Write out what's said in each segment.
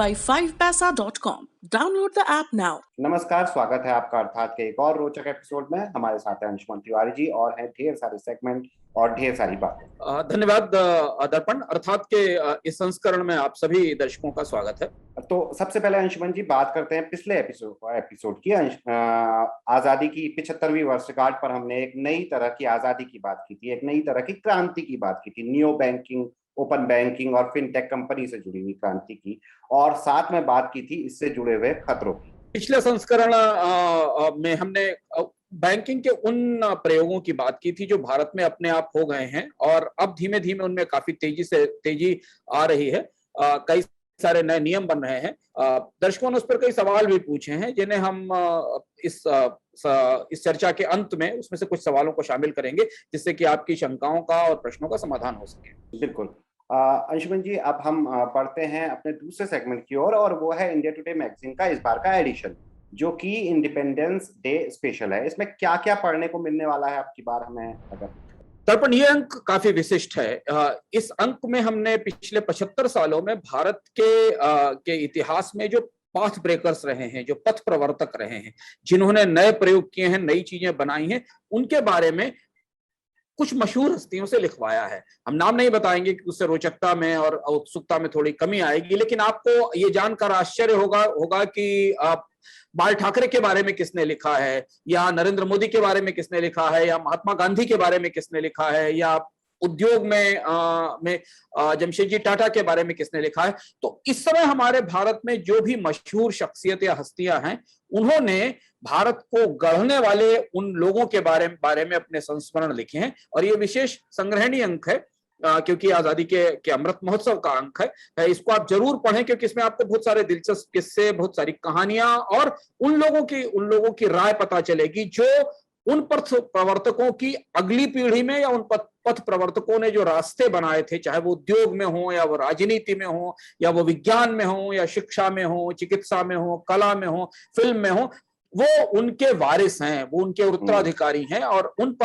by 5paisa.com. Download the app now. नमस्कार, स्वागत है आपका अर्थात के एक और रोचक एपिसोड में। हमारे साथ हैं अंशुमन तिवारी जी और हैं ढेर सारे सेगमेंट और ढेर सारी बातें। धन्यवाद दर्पण अर्थात के इस संस्करण में आप सभी दर्शकों का स्वागत है। तो सबसे पहले अंशुमन जी बात करते हैं पिछले एपिसोड की। आजादी की 75वीं वर्षगांठ पर हमने एक नई तरह की आजादी की बात की थी, एक नई तरह की क्रांति की बात की थी, नियो बैंकिंग, ओपन बैंकिंग और फिनटेक कंपनी से जुड़ी हुई क्रांति की, और साथ में बात की थी इससे जुड़े हुए खतरों की। पिछले संस्करण में हमने बैंकिंग के उन प्रयोगों की बात की थी जो भारत में अपने आप हो गए हैं और अब धीमे धीमे उनमें काफी तेजी आ रही है। कई सारे नए नियम बन रहे हैं। दर्शकों ने उस पर कई सवाल भी पूछे हैं जिन्हें हम इस चर्चा के अंत में उसमें से कुछ सवालों को शामिल करेंगे जिससे कि आपकी शंकाओं का और प्रश्नों का समाधान हो सके। बिल्कुल अंशुमन जी, अब हम पढ़ते हैं अपने दूसरे सेगमेंट की ओर, और वो है इंडिया टुडे मैगजीन का इस बार का एडिशन जो कि इंडिपेंडेंस डे स्पेशल है। इसमें क्या क्या पढ़ने को मिलने वाला है आपकी बार हमें अगर? दर्पण, ये अंक काफी विशिष्ट है। इस अंक में हमने पिछले 75 सालों में भारत के इतिहास में जो पाथ ब्रेकर्स रहे हैं, जो पथ प्रवर्तक रहे हैं, जिन्होंने नए प्रयोग किए हैं, नई चीजें बनाई हैं, उनके बारे में कुछ मशहूर हस्तियों से लिखवाया है। हम नाम नहीं बताएंगे कि उससे रोचकता में और उत्सुकता में थोड़ी कमी आएगी, लेकिन आपको ये जानकर आश्चर्य होगा कि बाल ठाकरे के बारे में किसने लिखा है, या नरेंद्र मोदी के बारे में किसने लिखा है, या महात्मा गांधी के बारे में किसने लिखा है, या उद्योग में जमशेदजी टाटा के बारे में किसने लिखा है। तो इस समय हमारे भारत में जो भी मशहूर शख्सियत या हस्तियां हैं, उन्होंने भारत को गढ़ने वाले उन लोगों के बारे में अपने संस्मरण लिखे हैं। और ये विशेष संग्रहणीय अंक है क्योंकि आजादी के अमृत महोत्सव का अंक है। इसको आप जरूर पढ़ें क्योंकि इसमें आपको बहुत सारे दिलचस्प किस्से, बहुत सारी कहानियां और उन लोगों की राय पता चलेगी जो उन पथ प्रवर्तकों की अगली पीढ़ी में, या उन पथ प्रवर्तकों ने जो रास्ते बनाए थे, चाहे वो उद्योग में हो, या वो राजनीति में हो, या वो विज्ञान में हो, या शिक्षा में हो, चिकित्सा में हो, कला में हो, फिल्म में हो, वो उनके वारिस हैं, वो उनके उत्तराधिकारी हैं। और उन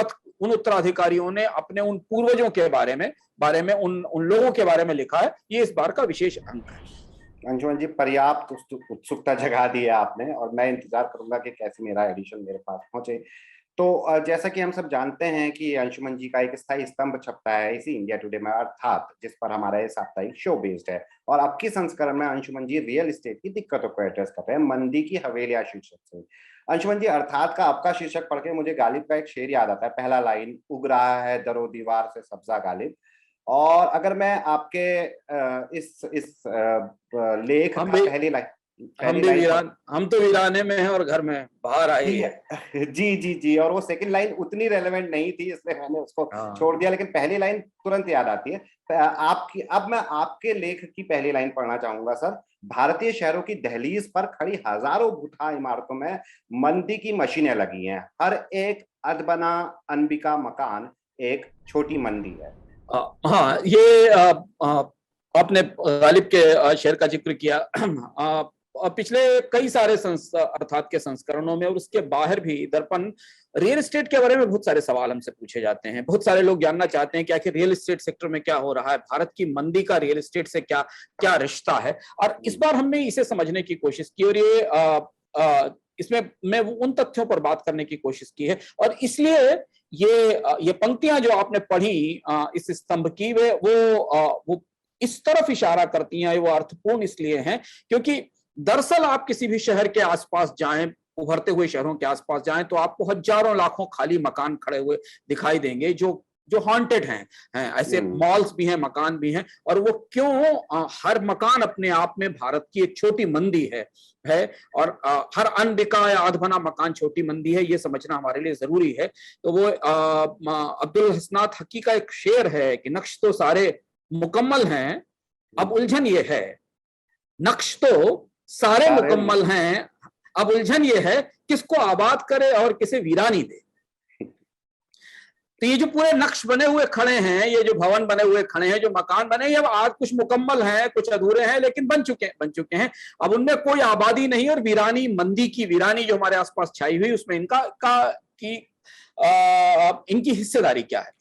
उत्तराधिकारियों ने अपने उन पूर्वजों के बारे में उन लोगों के बारे में लिखा है। ये इस बार का विशेष अंक है। अंशुमन जी, पर्याप्त उत्सुकता जगा दी है आपने, और मैं इंतजार करूंगा कि कैसे मेरा एडिशन मेरे पास पहुंचे। तो जैसा कि हम सब जानते हैं कि अंशुमन जी का एक स्थायी स्तंभ छपता है इसी इंडिया टुडे में, अर्थात जिस पर हमारा ये साप्ताहिक शो बेस्ड है। और अब की संस्करण में अंशुमन जी रियल एस्टेट की दिक्कतों को एड्रेस कर रहे हैं मंदी की हवेलियां शीर्षक से। अंशुमन जी, अर्थात का आपका शीर्षक पढ़ के मुझे गालिब का एक शेर याद आता है। पहला लाइन, उग रहा है दरो दीवार से सब्जा गालिब। और अगर मैं आपके इस लेख का पहली लाइन, हम तो वीराने में हैं और घर में बाहर आई है। जी जी जी, और वो सेकंड लाइन उतनी रेलेवेंट नहीं थी इसलिए मैंने उसको छोड़ दिया, लेकिन पहली लाइन तुरंत याद आती है अब मैं आपके लेख की पहली लाइन पढ़ना चाहूंगा सर। भारतीय शहरों की दहलीज पर खड़ी हजारों भूठा इमारतों में मंदी की मशीनें लगी हैं। हर एक अदबना अनबिका मकान एक छोटी मंदी है। हाँ, ये आपने गालिब के शेर का जिक्र किया। पिछले कई सारे अर्थात के संस्करणों में और उसके बाहर भी दर्पण रियल एस्टेट के बारे में बहुत सारे सवाल हमसे पूछे जाते हैं। बहुत सारे लोग जानना चाहते हैं कि आखिर रियल एस्टेट सेक्टर में क्या हो रहा है, भारत की मंदी का रियल एस्टेट से क्या रिश्ता है। और इस बार हमने इसे समझने की कोशिश की, और ये इसमें मैं उन तथ्यों पर बात करने की कोशिश की है। और इसलिए ये पंक्तियां जो आपने पढ़ी इस स्तंभ की, वो इस तरफ इशारा करती हैं। वो अर्थपूर्ण इसलिए हैं क्योंकि दरअसल आप किसी भी शहर के आसपास जाएं, उभरते हुए शहरों के आसपास जाएं, तो आपको हजारों लाखों खाली मकान खड़े हुए दिखाई देंगे जो हॉन्टेड हैं। ऐसे मॉल्स भी हैं, मकान भी हैं। और वो क्यों? हर मकान अपने आप में भारत की एक छोटी मंदी है और हर अनबिका या अधबना मकान छोटी मंदी है, ये समझना हमारे लिए जरूरी है। तो वो अब्दुल हसनात हकी का एक शेर है कि नक्श तो सारे मुकम्मल हैं, अब उलझन ये है। नक्श तो सारे मुकम्मल हैं, अब उलझन ये है किसको आबाद करे और किसे वीरानी दे। तो ये जो पूरे नक्श बने हुए खड़े हैं, ये जो भवन बने हुए खड़े हैं, जो मकान बने हैं, अब आज कुछ मुकम्मल हैं, कुछ अधूरे हैं, लेकिन बन चुके हैं। अब उनमें कोई आबादी नहीं, और वीरानी, मंदी की वीरानी जो हमारे आसपास छाई हुई, उसमें इनकी हिस्सेदारी क्या है।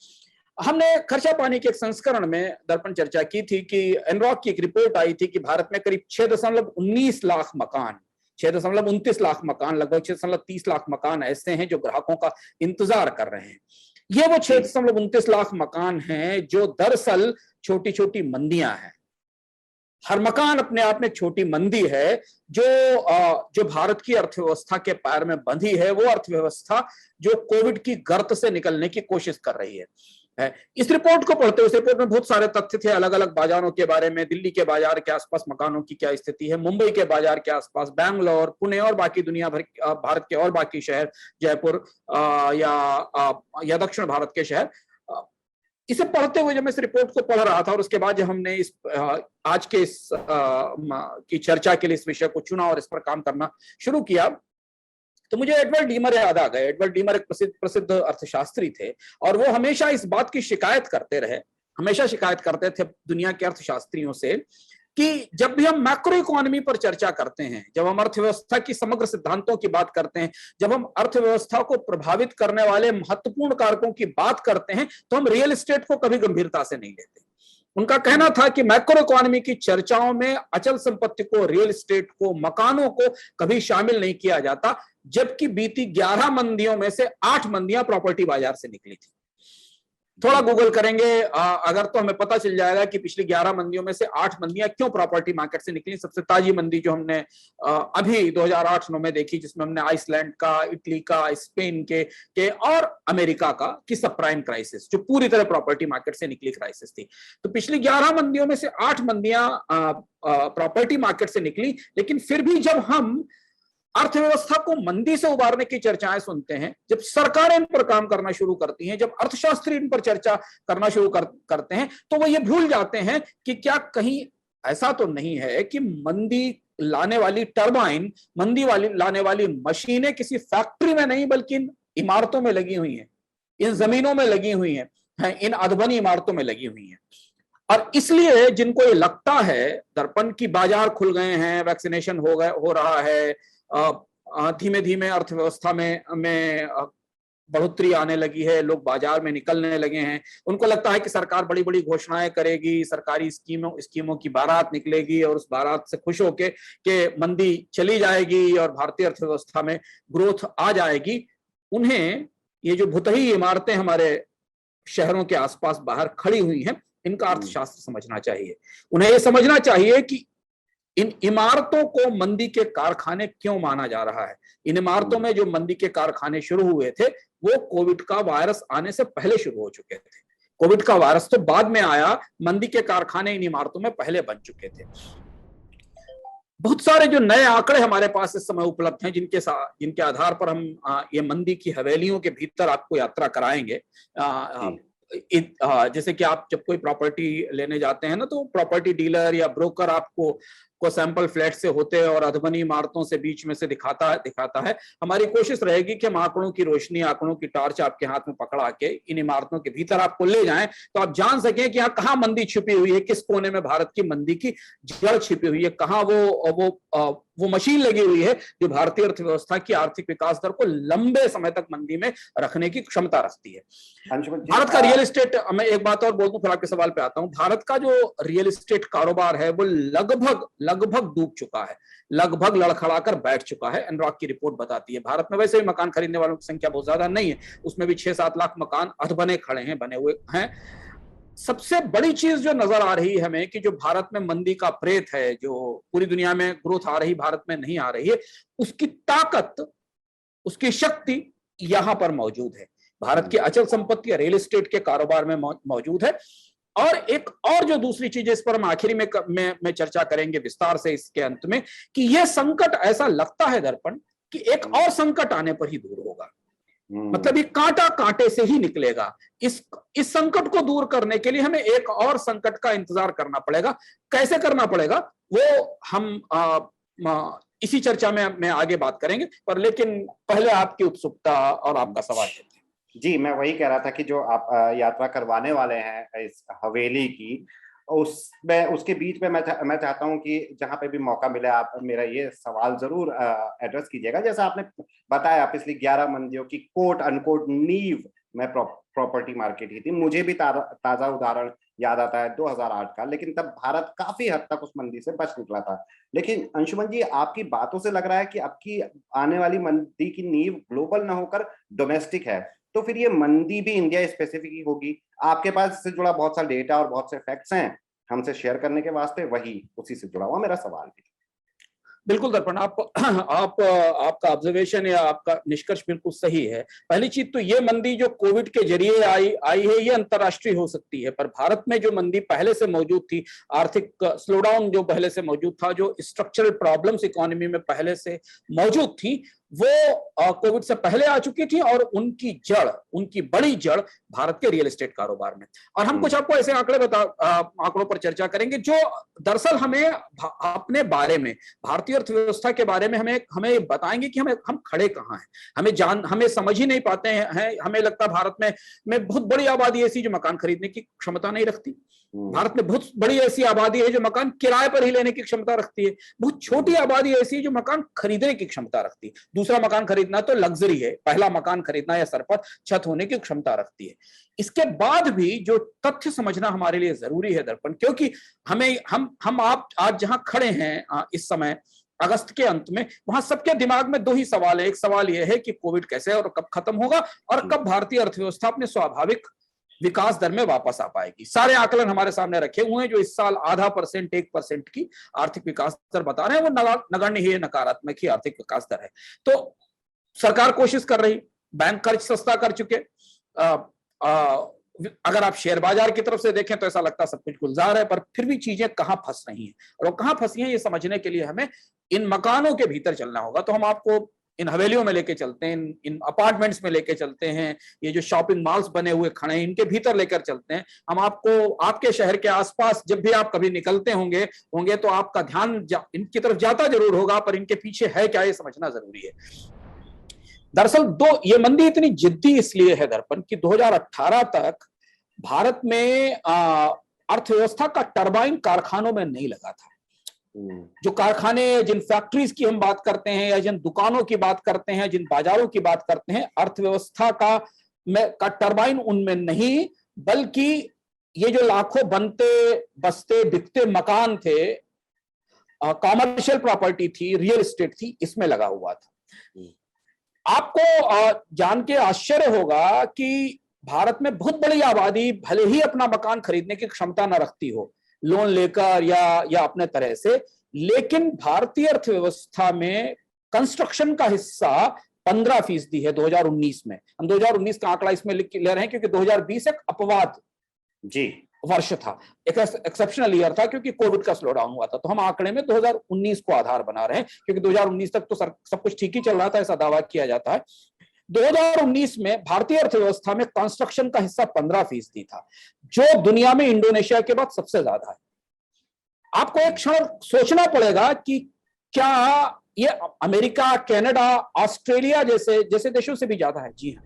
हमने खर्चा पानी के एक संस्करण में दर्पण चर्चा की थी कि एनरॉक की एक रिपोर्ट आई थी कि भारत में करीब 6.19 लाख मकान, 6.29 लाख मकान, लगभग 6.30 लाख मकान ऐसे हैं जो ग्राहकों का इंतजार कर रहे हैं। ये वो 6.29 लाख मकान हैं जो दरअसल छोटी छोटी मंदियां हैं। हर मकान अपने आप में छोटी मंदी है जो भारत की अर्थव्यवस्था के पैर में बंधी है, वो अर्थव्यवस्था जो कोविड की गर्त से निकलने की कोशिश कर रही है। इस रिपोर्ट को पढ़ते हुए, इस रिपोर्ट में बहुत सारे तथ्य थे अलग अलग बाजारों के बारे में, दिल्ली के बाजार के आसपास मकानों की क्या स्थिति है, मुंबई के बाजार के आसपास, बैंगलोर, पुणे और बाकी दुनिया भर भारत के और बाकी शहर, जयपुर या दक्षिण भारत के शहर। इसे पढ़ते हुए जब मैं इस रिपोर्ट को पढ़ रहा था और उसके बाद जब हमने इस आज के इस की चर्चा के लिए इस विषय को चुना और इस पर काम करना शुरू किया, तो मुझे एडवर्ड डीमर याद आ गए। एडवर्ड डीमर एक प्रसिद्ध अर्थशास्त्री थे और वो हमेशा इस बात की शिकायत करते रहे, हमेशा शिकायत करते थे दुनिया के अर्थशास्त्रियों से कि जब भी हम मैक्रो इकोनॉमी पर चर्चा करते हैं, जब हम अर्थव्यवस्था की समग्र सिद्धांतों की बात करते हैं, जब हम अर्थव्यवस्था को प्रभावित करने वाले महत्वपूर्ण कारकों की बात करते हैं, तो हम रियल एस्टेट को कभी गंभीरता से नहीं लेते। उनका कहना था कि मैक्रो इकोनॉमी की चर्चाओं में अचल संपत्ति को, रियल एस्टेट को, मकानों को कभी शामिल नहीं किया जाता, जबकि बीती 11 मंदियों में से 8 मंदियां प्रॉपर्टी बाजार से निकली थी। थोड़ा गूगल करेंगे अगर तो हमें पता चल जाएगा कि पिछली 11 मंदियों में से 8 मंदियां क्यों प्रॉपर्टी मार्केट से निकली। सबसे ताजी मंदी जो हमने अभी 2008-9 में देखी, जिसमें हमने आइसलैंड का, इटली का, स्पेन के और अमेरिका का की सब प्राइम क्राइसिस, जो पूरी तरह प्रॉपर्टी मार्केट से निकली क्राइसिस थी। तो पिछली 11 मंदियों में से 8 मंदियां प्रॉपर्टी मार्केट से निकली। लेकिन फिर भी जब हम अर्थव्यवस्था को मंदी से उबारने की चर्चाएं सुनते हैं, जब सरकारें इन पर काम करना शुरू करती हैं, जब अर्थशास्त्री इन पर चर्चा करना शुरू करते हैं, तो वो ये भूल जाते हैं कि क्या कहीं ऐसा तो नहीं है कि मंदी लाने वाली टरबाइन, मंदी लाने वाली मशीनें किसी फैक्ट्री में नहीं बल्कि इन इमारतों में लगी हुई हैं, इन जमीनों में लगी हुई हैं, इन अधबनी इमारतों में लगी हुई हैं। और इसलिए जिनको ये लगता है दर्पण की बाजार खुल गए हैं, वैक्सीनेशन हो रहा है, धीमे धीमे अर्थव्यवस्था में बढ़ोतरी आने लगी है, लोग बाजार में निकलने लगे हैं, उनको लगता है कि सरकार बड़ी बड़ी घोषणाएं करेगी, सरकारी स्कीमों की बारात निकलेगी और उस बारात से खुश होके कि मंदी चली जाएगी और भारतीय अर्थव्यवस्था में ग्रोथ आ जाएगी। उन्हें ये जो भुतही इमारतें हमारे शहरों के आसपास बाहर खड़ी हुई हैं, इनका अर्थशास्त्र समझना चाहिए। उन्हें यह समझना चाहिए कि इन इमारतों को मंदी के कारखाने क्यों माना जा रहा है। इन इमारतों में जो मंदी के कारखाने शुरू हुए थे वो कोविड का वायरस आने से पहले शुरू हो चुके थे। कोविड का वायरस तो बाद में आया, मंदी के कारखाने इन इमारतों में पहले बन चुके थे। बहुत सारे जो नए आंकड़े हमारे पास इस समय उपलब्ध हैं, जिनके आधार पर हम ये मंदी की हवेलियों के भीतर आपको यात्रा कराएंगे। जैसे कि आप जब कोई प्रॉपर्टी लेने जाते हैं ना, तो प्रॉपर्टी डीलर या ब्रोकर आपको सैंपल फ्लैट से होते और अधबनी इमारतों से बीच में से दिखाता है। हमारी कोशिश रहेगी कि हम आंकड़ों की रोशनी, आंकड़ों की टॉर्च आपके हाथ में पकड़ा के इन इमारतों के भीतर आपको ले जाएं, तो आप जान सकें कि यहाँ कहाँ मंदी छिपी हुई है, किस कोने में भारत की मंदी की जड़ छिपी हुई है, कहाँ वो मशीन लगी हुई है जो भारतीय अर्थव्यवस्था की आर्थिक विकास दर को लंबे समय तक मंदी में रखने की क्षमता रखती है। भारत का रियल एस्टेट, मैं एक बात और बोल दूं फिर आपके सवाल पे आता हूं, भारत का जो रियल एस्टेट कारोबार है वो लगभग डूब चुका है, लगभग लड़खड़ा कर बैठ चुका है। एनरॉक की रिपोर्ट बताती है भारत में वैसे भी मकान खरीदने वालों की संख्या बहुत ज्यादा नहीं है, उसमें भी 6-7 लाख मकान अधबने खड़े हैं, बने हुए हैं। सबसे बड़ी चीज जो नजर आ रही है हमें कि जो भारत में मंदी का प्रेत है, जो पूरी दुनिया में ग्रोथ आ रही, भारत में नहीं आ रही है, उसकी ताकत, उसकी शक्ति यहां पर मौजूद है, भारत की अचल संपत्ति या रियल एस्टेट के कारोबार में मौजूद है। और एक और जो दूसरी चीज, इस पर हम आखिरी में चर्चा करेंगे विस्तार से इसके अंत में, कि यह संकट ऐसा लगता है दर्पण कि एक और संकट आने पर ही दूर होगा। मतलब ये कांटा कांटे से ही निकलेगा। इस संकट को दूर करने के लिए हमें एक और संकट का इंतजार करना पड़ेगा। कैसे करना पड़ेगा वो हम इसी चर्चा में आगे बात करेंगे, पर लेकिन पहले आपकी उत्सुकता और आपका सवाल है। जी, मैं वही कह रहा था कि जो आप यात्रा करवाने वाले हैं इस हवेली की, उसके बीच में मैं चाहता हूं कि जहां पे भी मौका मिले आप मेरा ये सवाल जरूर एड्रेस कीजिएगा। जैसा आपने बताया, पिछली 11 मंदियों की कोट अनकोट नींव में प्रॉपर्टी मार्केट ही थी। मुझे भी ताजा उदाहरण याद आता है 2008 का, लेकिन तब भारत काफी हद तक उस मंदी से बच निकला था। लेकिन अंशुमन जी, आपकी बातों से लग रहा है कि अब की आने वाली मंदी की नींव ग्लोबल ना होकर डोमेस्टिक है, तो फिर ये मंदी भी इंडिया स्पेसिफिक ही होगी। आपके पास इससे जुड़ा बहुत सा डेटा और बहुत से फैक्ट्स हैं हमसे शेयर करने के वास्ते, वही उसी से जुड़ा हुआ मेरा सवाल भी। बिल्कुल दर्पण, आपका ऑब्जर्वेशन या आपका निष्कर्ष बिल्कुल सही है। पहली चीज तो ये मंदी जो कोविड के जरिए आई है, ये अंतर्राष्ट्रीय हो सकती है, पर भारत में जो मंदी पहले से मौजूद थी, आर्थिक स्लोडाउन जो पहले से मौजूद था, जो स्ट्रक्चरल प्रॉब्लम्स इकोनॉमी में पहले से मौजूद थी, वो कोविड से पहले आ चुकी थी, और उनकी बड़ी जड़ भारत के रियल एस्टेट कारोबार में। और हम कुछ आपको ऐसे आंकड़ों पर चर्चा करेंगे जो दरअसल हमें अपने बारे में, भारतीय अर्थव्यवस्था के बारे में हमें बताएंगे कि हम खड़े कहाँ हैं। हमें समझ ही नहीं पाते हैं। हमें लगता है भारत में बहुत बड़ी आबादी ऐसी जो मकान खरीदने की क्षमता नहीं रखती। भारत में बहुत बड़ी ऐसी आबादी है जो मकान किराए पर ही लेने की क्षमता रखती है। बहुत छोटी आबादी ऐसी है जो मकान खरीदने की क्षमता रखती है। दूसरा मकान खरीदना तो लग्जरी है, पहला मकान खरीदना या सर पर छत होने की क्षमता रखती है। इसके बाद भी जो तथ्य समझना हमारे लिए जरूरी है दर्पण, क्योंकि हम आप आज जहां खड़े हैं इस समय अगस्त के अंत में, वहां सबके दिमाग में दो ही सवाल है। एक सवाल यह है कि कोविड कैसे और कब खत्म होगा, और कब भारतीय अर्थव्यवस्था अपने स्वाभाविक विकास दर में वापस आ पाएगी। सारे आकलन हमारे सामने रखे हुए हैं जो इस साल 0.5%, 1% की आर्थिक विकास दर बता रहे हैं, वो नगण्य ही नकारात्मक ही आर्थिक विकास दर है। तो सरकार कोशिश कर रही, बैंक कर्ज सस्ता कर चुके। अगर आप शेयर बाजार की तरफ से देखें तो ऐसा लगता सब कुछ गुलजार है, पर फिर भी चीजें कहां फंस रही हैं, और वो कहां फंसी हैं ये समझने के लिए हमें इन मकानों के भीतर चलना होगा। तो हम आपको इन हवेलियों में लेके चलते हैं, इन अपार्टमेंट्स में लेके चलते हैं, ये जो शॉपिंग मॉल्स बने हुए खड़े हैं इनके भीतर लेकर चलते हैं। हम आपको आपके शहर के आसपास जब भी आप कभी निकलते होंगे तो आपका ध्यान इनकी तरफ जाता जरूर होगा, पर इनके पीछे है क्या ये समझना जरूरी है। दरअसल ये मंदी इतनी जिद्दी इसलिए है दर्पण कि 2018 तक भारत में अर्थव्यवस्था का टरबाइन कारखानों में नहीं लगा था। जो कारखाने, जिन फैक्ट्रीज की हम बात करते हैं, या जिन दुकानों की बात करते हैं, जिन बाजारों की बात करते हैं, अर्थव्यवस्था का टरबाइन उनमें नहीं, बल्कि ये जो लाखों बनते बसते बिकते मकान थे, कॉमर्शियल प्रॉपर्टी थी, रियल एस्टेट थी, इसमें लगा हुआ था। आपको जान के आश्चर्य होगा कि भारत में बहुत बड़ी आबादी भले ही अपना मकान खरीदने की क्षमता न रखती हो लोन लेकर या अपने तरह से, लेकिन भारतीय अर्थव्यवस्था में कंस्ट्रक्शन का हिस्सा 15% है 2019 में। हम 2019 का आंकड़ा इसमें ले रहे हैं क्योंकि 2020 एक अपवाद वर्ष था, एक एक्सेप्शनल ईयर था, क्योंकि कोविड का स्लोडाउन हुआ था। तो हम आंकड़े में 2019 को आधार बना रहे हैं, क्योंकि 2019 तक तो सब कुछ ठीक ही चल रहा था, ऐसा दावा किया जाता है। 2019 में भारतीय अर्थव्यवस्था में कंस्ट्रक्शन का हिस्सा 15% था, जो दुनिया में इंडोनेशिया के बाद सबसे ज्यादा है। आपको एक क्षण सोचना पड़ेगा कि क्या ये अमेरिका, कनाडा, ऑस्ट्रेलिया जैसे देशों से भी ज्यादा है? जी हाँ,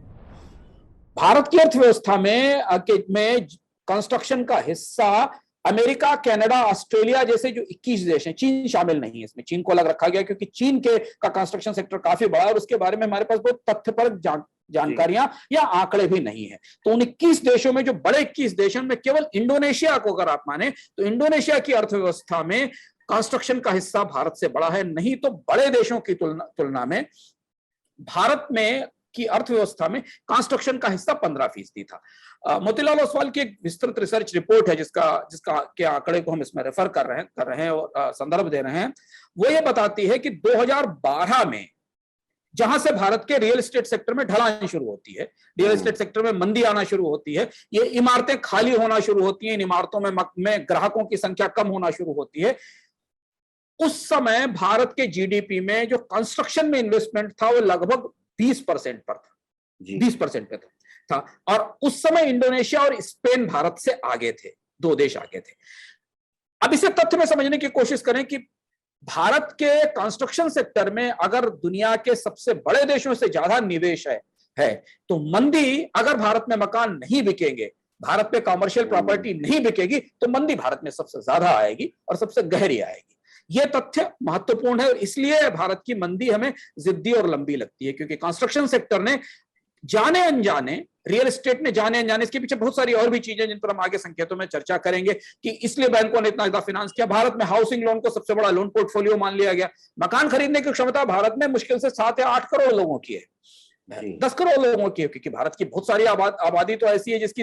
भारत की अर्थव्यवस्था में कंस्ट्रक्शन का हिस्सा अमेरिका, कनाडा, ऑस्ट्रेलिया जैसे जो 21 देश हैं, चीन शामिल नहीं है इसमें। चीन को अलग रखा गया क्योंकि चीन का कंस्ट्रक्शन सेक्टर काफी बड़ा है और उसके बारे में हमारे पास बहुत तथ्यपरक जानकारियां या आंकड़े भी नहीं है। तो उन 21 देशों में, जो बड़े 21 देशों में, केवल इंडोनेशिया को अगर आप माने तो इंडोनेशिया की अर्थव्यवस्था में कंस्ट्रक्शन का हिस्सा भारत से बड़ा है। नहीं तो बड़े देशों की तुलना में भारत में की अर्थव्यवस्था में कंस्ट्रक्शन का हिस्सा 15% था। मोतीलाल ओसवाल की एक विस्तृत रिसर्च रिपोर्ट है जिसका के आंकड़े को हम इसमें रेफर कर रहे हैं और संदर्भ दे रहे हैं। वो ये बताती है कि 2012 में जहां से भारत के रियल एस्टेट सेक्टर में ढलान शुरू होती है, रियल एस्टेट सेक्टर में मंदी आना शुरू होती है, ये इमारतें खाली होना शुरू होती हैं, इन इमारतों में ग्राहकों की संख्या कम होना शुरू होती है, उस समय भारत के जीडीपी में जो कंस्ट्रक्शन में इन्वेस्टमेंट था वो लगभग 20% पर था, 20% पे था। और उस समय इंडोनेशिया और स्पेन भारत से आगे थे, दो देश आगे थे। अब इसे तथ्य में समझने की कोशिश करें कि भारत के कंस्ट्रक्शन सेक्टर में अगर दुनिया के सबसे बड़े देशों से ज्यादा निवेश है तो मंदी, अगर भारत में मकान नहीं बिकेंगे, भारत में कॉमर्शियल प्रॉपर्टी नहीं बिकेगी, तो मंदी भारत में सबसे ज्यादा आएगी और सबसे गहरी आएगी। यह तथ्य महत्वपूर्ण है और इसलिए भारत की मंदी हमें जिद्दी और लंबी लगती है, क्योंकि कंस्ट्रक्शन सेक्टर ने जाने अनजाने रियल एस्टेट ने जाने अनजाने, इसके पीछे बहुत सारी और भी चीजें जिन पर हम आगे संकेतों में चर्चा करेंगे कि इसलिए बैंकों ने इतना ज्यादा फाइनेंस किया। भारत में हाउसिंग लोन को सबसे बड़ा लोन पोर्टफोलियो मान लिया गया। मकान खरीदने की क्षमता भारत में मुश्किल से 7 या 8 करोड़ लोगों की है, 10 करोड़ लोगों की है, क्योंकि भारत की बहुत सारी आबादी तो ऐसी है जिसकी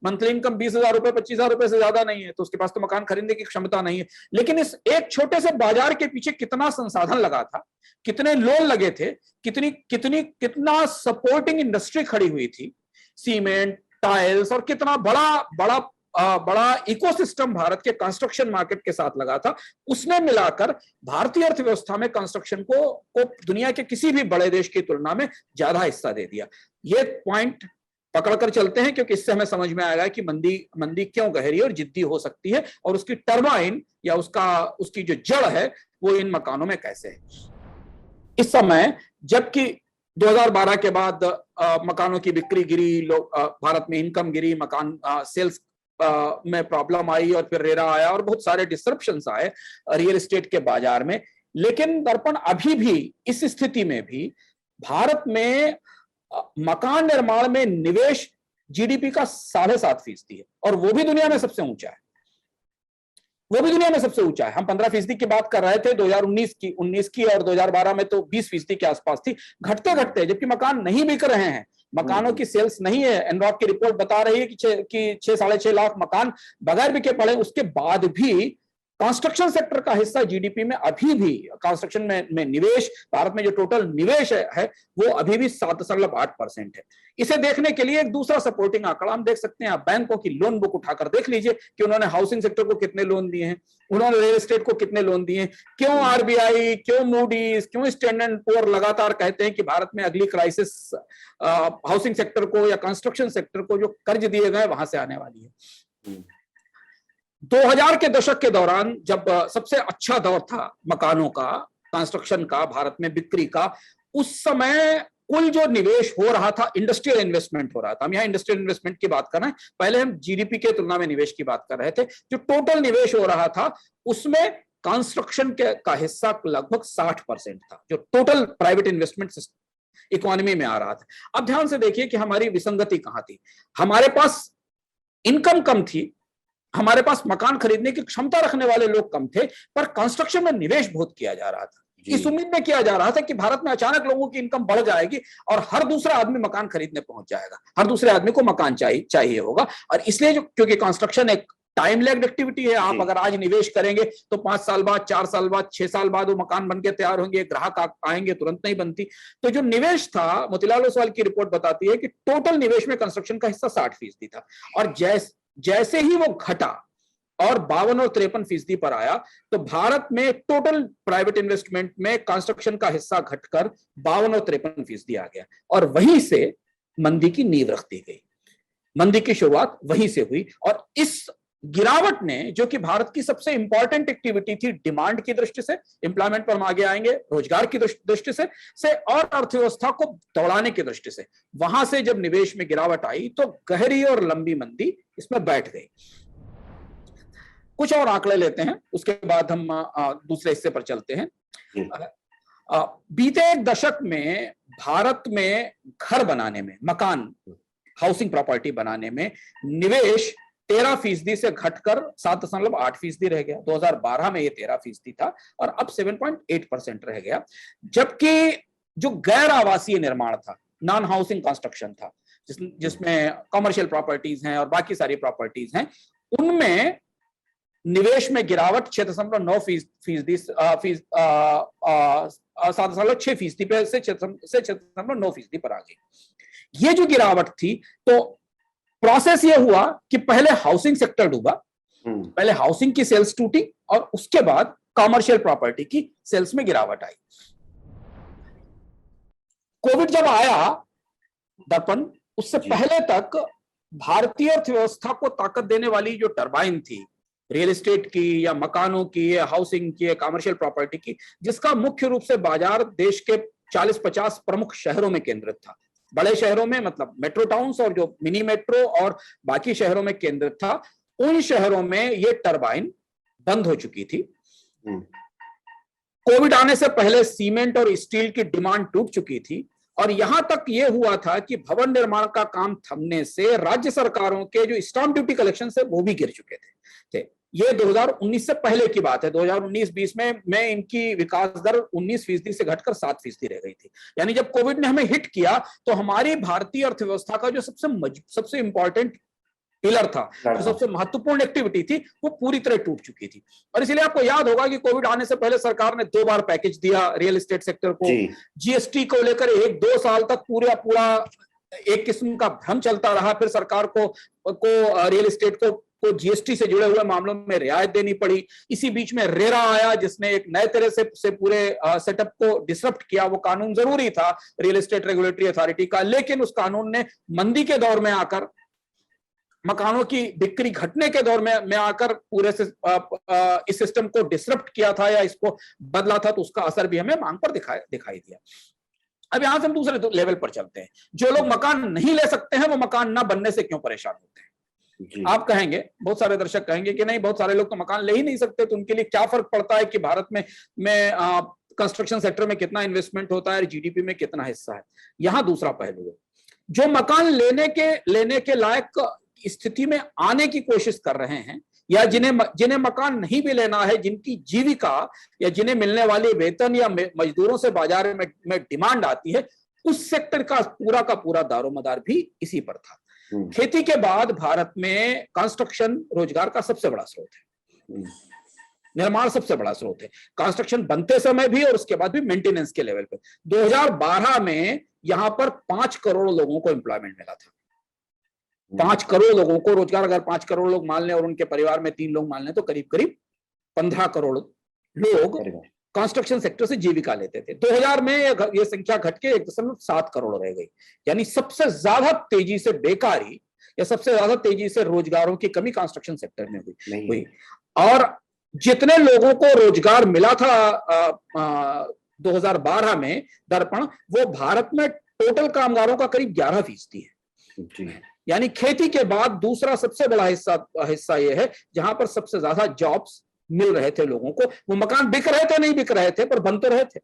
मंथली इनकम 20,000 रुपए 25,000 रुपए से ज्यादा नहीं है, तो उसके पास तो मकान खरीदने की क्षमता नहीं है। लेकिन इस एक छोटे से बाजार के पीछे कितना संसाधन लगा था, कितने लोन लगे थे, कितना सपोर्टिंग इंडस्ट्री खड़ी हुई थी, सीमेंट, टाइल्स, और कितना बड़ा इकोसिस्टम भारत के कंस्ट्रक्शन मार्केट के साथ लगा था। उसने मिलाकर भारतीय अर्थव्यवस्था में कंस्ट्रक्शन को दुनिया के किसी भी बड़े देश की तुलना में ज्यादा हिस्सा दे दिया। ये पॉइंट पकड़कर चलते हैं, क्योंकि इससे हमें समझ में आएगा कि मंदी क्यों गहरी और जिद्दी हो सकती है, और उसकी टर्बाइन या उसकी जो जड़ है वो इन मकानों में कैसे है। इस समय जबकि 2012 के बाद मकानों की बिक्री गिरी, भारत में इनकम गिरी, मकान सेल्स में प्रॉब्लम आई, और फिर रेरा आया और बहुत सारे डिसरप्शंस आए रियल एस्टेट के बाजार में। लेकिन दर्पण अभी भी इस स्थिति में भी भारत में मकान निर्माण में निवेश जीडीपी का 7.5% है, और वो भी दुनिया में सबसे ऊंचा है। हम 15% की बात कर रहे थे 2019 की, और 2012 में तो 20% के आसपास थी। घटते जबकि मकान नहीं बिक रहे हैं, मकानों की सेल्स नहीं है। एनरॉक की रिपोर्ट बता रही है कि 6-6.5 लाख मकान बगैर बिके पड़े। उसके बाद भी कंस्ट्रक्शन सेक्टर का हिस्सा जीडीपी में अभी भी, कंस्ट्रक्शन में निवेश, भारत में जो टोटल निवेश है वो अभी भी 7.8% है। इसे देखने के लिए एक दूसरा सपोर्टिंग आंकड़ा हम देख सकते हैं। आप बैंकों की लोन बुक उठाकर देख लीजिए कि उन्होंने हाउसिंग सेक्टर को कितने लोन दिए हैं, उन्होंने रियल एस्टेट को कितने लोन दिए हैं। क्यों आरबीआई, क्यों मूडीज, क्यों स्टैंडर्ड एंड पुअर लगातार कहते हैं कि भारत में अगली क्राइसिस हाउसिंग सेक्टर को या कंस्ट्रक्शन सेक्टर को जो कर्ज दिए गए वहां से आने वाली है। 2000 के दशक के दौरान जब सबसे अच्छा दौर था मकानों का, कंस्ट्रक्शन का, भारत में बिक्री का, उस समय कुल जो निवेश हो रहा था, इंडस्ट्रियल इन्वेस्टमेंट हो रहा था। हम यहाँ इंडस्ट्रियल इन्वेस्टमेंट की बात कर रहे हैं, पहले हम जीडीपी के तुलना में निवेश की बात कर रहे थे। जो टोटल निवेश हो रहा था उसमें कंस्ट्रक्शन का हिस्सा लगभग 60% था, जो टोटल प्राइवेट इन्वेस्टमेंट इकोनॉमी में आ रहा था। अब ध्यान से देखिए कि हमारी विसंगति कहां थी। हमारे पास इनकम कम थी, हमारे पास मकान खरीदने की क्षमता रखने वाले लोग कम थे, पर कंस्ट्रक्शन में निवेश बहुत किया जा रहा था। इस उम्मीद में किया जा रहा था कि भारत में अचानक लोगों की इनकम बढ़ जाएगी और हर दूसरा आदमी मकान खरीदने पहुंच जाएगा, हर दूसरे आदमी को मकान चाहिए होगा। और इसलिए क्योंकि कंस्ट्रक्शन एक टाइम लैग्ड एक्टिविटी है, आप अगर आज निवेश करेंगे तो 5 साल बाद, 4 साल बाद, 6 साल बाद वो मकान बनके तैयार होंगे, ग्राहक आएंगे, तुरंत नहीं बनती। तो जो निवेश था, मोतीलाल ओसवाल की रिपोर्ट बताती है कि टोटल निवेश में कंस्ट्रक्शन का हिस्सा 60% था, और जैसे ही वो घटा और 52 और 53% पर आया, तो भारत में टोटल प्राइवेट इन्वेस्टमेंट में कंस्ट्रक्शन का हिस्सा घटकर 52 और 53% आ गया, और वहीं से मंदी की नींव रख दी गई। मंदी की शुरुआत वहीं से हुई, और इस गिरावट ने, जो कि भारत की सबसे इंपॉर्टेंट एक्टिविटी थी डिमांड की दृष्टि से, एम्प्लॉयमेंट पर हम आगे आएंगे, रोजगार की दृष्टि से और अर्थव्यवस्था को दौड़ाने की दृष्टि से, वहां से जब निवेश में गिरावट आई तो गहरी और लंबी मंदी इसमें बैठ गई। कुछ और आंकड़े लेते हैं, उसके बाद हम दूसरे हिस्से पर चलते हैं। बीते एक दशक में भारत में घर बनाने में, मकान, हाउसिंग प्रॉपर्टी बनाने में निवेश 13% से घटकर 7.8% रह गया। 2012 में ये 13% था और अब 7.8% रह गया। जबकि जो गैर आवासीय निर्माण था, नॉन हाउसिंग कंस्ट्रक्शन था, जिसमें कमर्शियल प्रॉपर्टीज हैं और बाकी सारी प्रॉपर्टीज हैं, उनमें निवेश में गिरावट 7.6% पे से 6.9% पर आ गई। ये जो गिरावट थी, तो प्रोसेस ये हुआ कि पहले हाउसिंग सेक्टर डूबा, पहले हाउसिंग की सेल्स टूटी और उसके बाद कमर्शियल प्रॉपर्टी की सेल्स में गिरावट आई। कोविड जब आया दर्पण, उससे पहले तक भारतीय अर्थव्यवस्था को ताकत देने वाली जो टरबाइन थी, रियल एस्टेट की या मकानों की या हाउसिंग की या कमर्शियल प्रॉपर्टी की, जिसका मुख्य रूप से बाजार देश के 40-50 प्रमुख शहरों में केंद्रित था। बड़े शहरों में मतलब मेट्रो टाउन्स और जो मिनी मेट्रो और बाकी शहरों में केंद्रित था, उन शहरों में ये टरबाइन बंद हो चुकी थी। कोविड आने से पहले सीमेंट और स्टील की डिमांड टूट चुकी थी और यहां तक ये हुआ था कि भवन निर्माण का काम थमने से राज्य सरकारों के जो स्टाम्प ड्यूटी कलेक्शन है वो भी गिर चुके थे। ये 2019 से पहले की बात है। 2019-20 में इनकी विकास दर 19% से घटकर 7% रह गई थी। यानी जब कोविड ने हमें हिट किया तो हमारी भारतीय अर्थव्यवस्था का जो सबसे इंपॉर्टेंट पिलर था, जो सबसे महत्वपूर्ण एक्टिविटी थी, वो पूरी तरह टूट चुकी थी। और इसलिए आपको याद होगा कि कोविड आने से पहले सरकार ने 2 बार पैकेज दिया रियल एस्टेट सेक्टर को। जीएसटी को लेकर 1-2 साल तक पूरा एक किस्म का भ्रम चलता रहा। फिर सरकार को रियल एस्टेट को जीएसटी से जुड़े हुए मामलों में रियायत देनी पड़ी। इसी बीच में रेरा आया, जिसने एक नए तरह से पूरे सेटअप को डिसरप्ट किया। वो कानून जरूरी था रियल एस्टेट रेगुलेटरी अथॉरिटी का, लेकिन उस कानून ने मंदी के दौर में आकर, मकानों की बिक्री घटने के दौर में आकर पूरे से इस सिस्टम को डिसरप्ट किया था या इसको बदला था। तो उसका असर भी हमें मांग पर दिखाई दिया। अब यहां से हम दूसरे लेवल पर चलते हैं। जो लोग मकान नहीं ले सकते हैं वो मकान ना बनने से क्यों परेशान होते हैं? आप कहेंगे, बहुत सारे दर्शक कहेंगे कि नहीं, बहुत सारे लोग तो मकान ले ही नहीं सकते, तो उनके लिए क्या फर्क पड़ता है कि भारत में कंस्ट्रक्शन सेक्टर में कितना इन्वेस्टमेंट होता है और जीडीपी में कितना हिस्सा है। यहां दूसरा पहलू है, जो मकान लेने के लायक स्थिति में आने की कोशिश कर रहे हैं, या जिन्हें मकान नहीं भी लेना है, जिनकी जीविका या जिन्हें मिलने वाले वेतन या मजदूरों से बाजार में डिमांड आती है, उस सेक्टर का पूरा दारोमदार भी इसी पर था। खेती के बाद भारत में कंस्ट्रक्शन रोजगार का सबसे बड़ा स्रोत है, निर्माण सबसे बड़ा स्रोत है। कंस्ट्रक्शन बनते समय भी और उसके बाद भी मेंटेनेंस के लेवल पे 2012 में यहां पर 5 करोड़ लोगों को एम्प्लॉयमेंट मिला था। 5 करोड़ लोगों को रोजगार, अगर 5 करोड़ लोग मान लें और उनके परिवार में 3 लोग मान लें, तो करीब 15 करोड़ लोग कंस्ट्रक्शन सेक्टर से जीविका लेते थे। 2000 में यह संख्या घट के 1.7 करोड़ रह गई। यानी सबसे ज्यादा तेजी से बेकारी या सबसे ज्यादा तेजी से रोजगारों की कमी कंस्ट्रक्शन सेक्टर में हुई। और जितने लोगों को रोजगार मिला था 2012 में दर्पण, वो भारत में टोटल कामगारों का करीब 11% है। यानी खेती के बाद दूसरा सबसे बड़ा हिस्सा यह है जहां पर सबसे ज्यादा जॉब्स मिल रहे थे लोगों को। वो मकान बिक रहे थे, नहीं बिक रहे थे, पर बन तो रहे थे।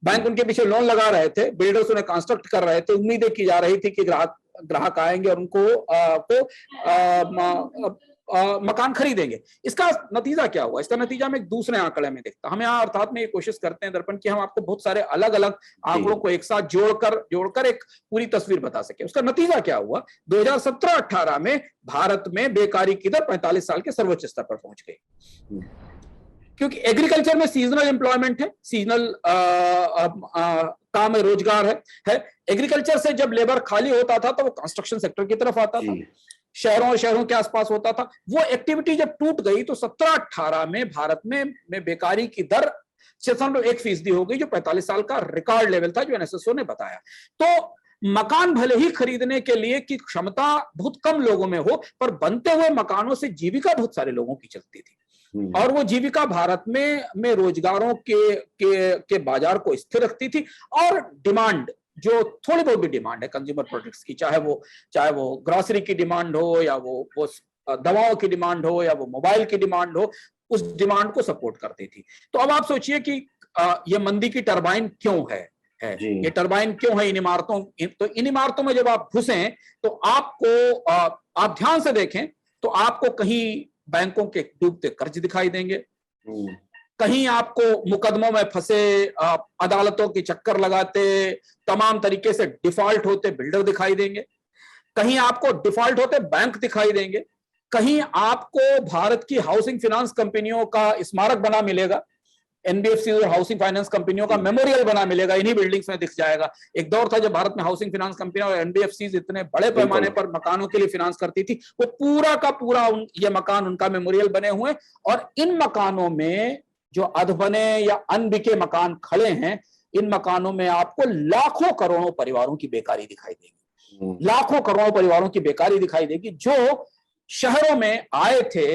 बैंक उनके पीछे लोन लगा रहे थे, बिल्डर्स उन्हें कंस्ट्रक्ट कर रहे थे, उम्मीदें की जा रही थी कि ग्राहक आएंगे और उनको मकान खरीदेंगे। इसका नतीजा क्या हुआ? इसका नतीजा मैं एक दूसरे आंकड़े में देखता। हम यहाँ अर्थात में ये कोशिश करते हैं दर्पण कि हम आपको बहुत सारे अलग अलग आंकड़ों को एक साथ जोड़कर एक पूरी तस्वीर बता सके। उसका नतीजा क्या हुआ? 2017-18 में भारत में बेकारी की दर 45 साल के सर्वोच्च स्तर पर पहुंच गई, क्योंकि एग्रीकल्चर में सीजनल एम्प्लॉयमेंट है, सीजनल काम है, रोजगार है। एग्रीकल्चर से जब लेबर खाली होता था तो वो कंस्ट्रक्शन सेक्टर की तरफ आता था, शहरों के आसपास होता था। वो एक्टिविटी जब टूट गई तो 17-18 में भारत में बेकारी की दर 6.1% हो गई, जो 45 साल का रिकॉर्ड लेवल था, जो एनएसएसओ ने बताया। तो मकान भले ही खरीदने के लिए की क्षमता बहुत कम लोगों में हो, पर बनते हुए मकानों से जीविका बहुत सारे लोगों की चलती थी। और वो जीविका भारत में रोजगारों के बाजार को स्थिर रखती थी। और डिमांड, जो थोड़ी बहुत भी डिमांड है कंज्यूमर प्रोडक्ट्स की, चाहे वो ग्रोसरी की डिमांड हो, या वो दवाओं की डिमांड हो, या वो मोबाइल की डिमांड हो, उस डिमांड को सपोर्ट करती थी। तो अब आप सोचिए कि ये मंदी की टरबाइन क्यों है ये टरबाइन क्यों है इन इमारतों? तो इन इमारतों में जब आप घुसें तो आपको आप ध्यान से देखें तो आपको कहीं बैंकों के डूबते कर्ज दिखाई देंगे, कहीं आपको मुकदमों में फंसे, अदालतों के चक्कर लगाते, तमाम तरीके से डिफॉल्ट होते बिल्डर दिखाई देंगे, कहीं आपको डिफॉल्ट होते बैंक दिखाई देंगे, कहीं आपको भारत की हाउसिंग फाइनेंस कंपनियों का स्मारक बना मिलेगा, एनबीएफसी और हाउसिंग फाइनेंस कंपनियों का मेमोरियल बना मिलेगा, इन्हीं बिल्डिंग्स में दिख जाएगा। एक दौर था जब भारत में हाउसिंग फाइनेंस कंपनियां और एनबीएफसी इतने बड़े पैमाने पर मकानों के लिए फाइनेंस करती थी, वो पूरा का पूरा ये मकान उनका मेमोरियल बने हुए। और इन मकानों में जो अधबने या अनबिके मकान खड़े हैं, इन मकानों में आपको लाखों करोड़ों परिवारों की बेकारी दिखाई देगी, लाखों करोड़ों परिवारों की बेकारी दिखाई देगी, जो शहरों में आए थे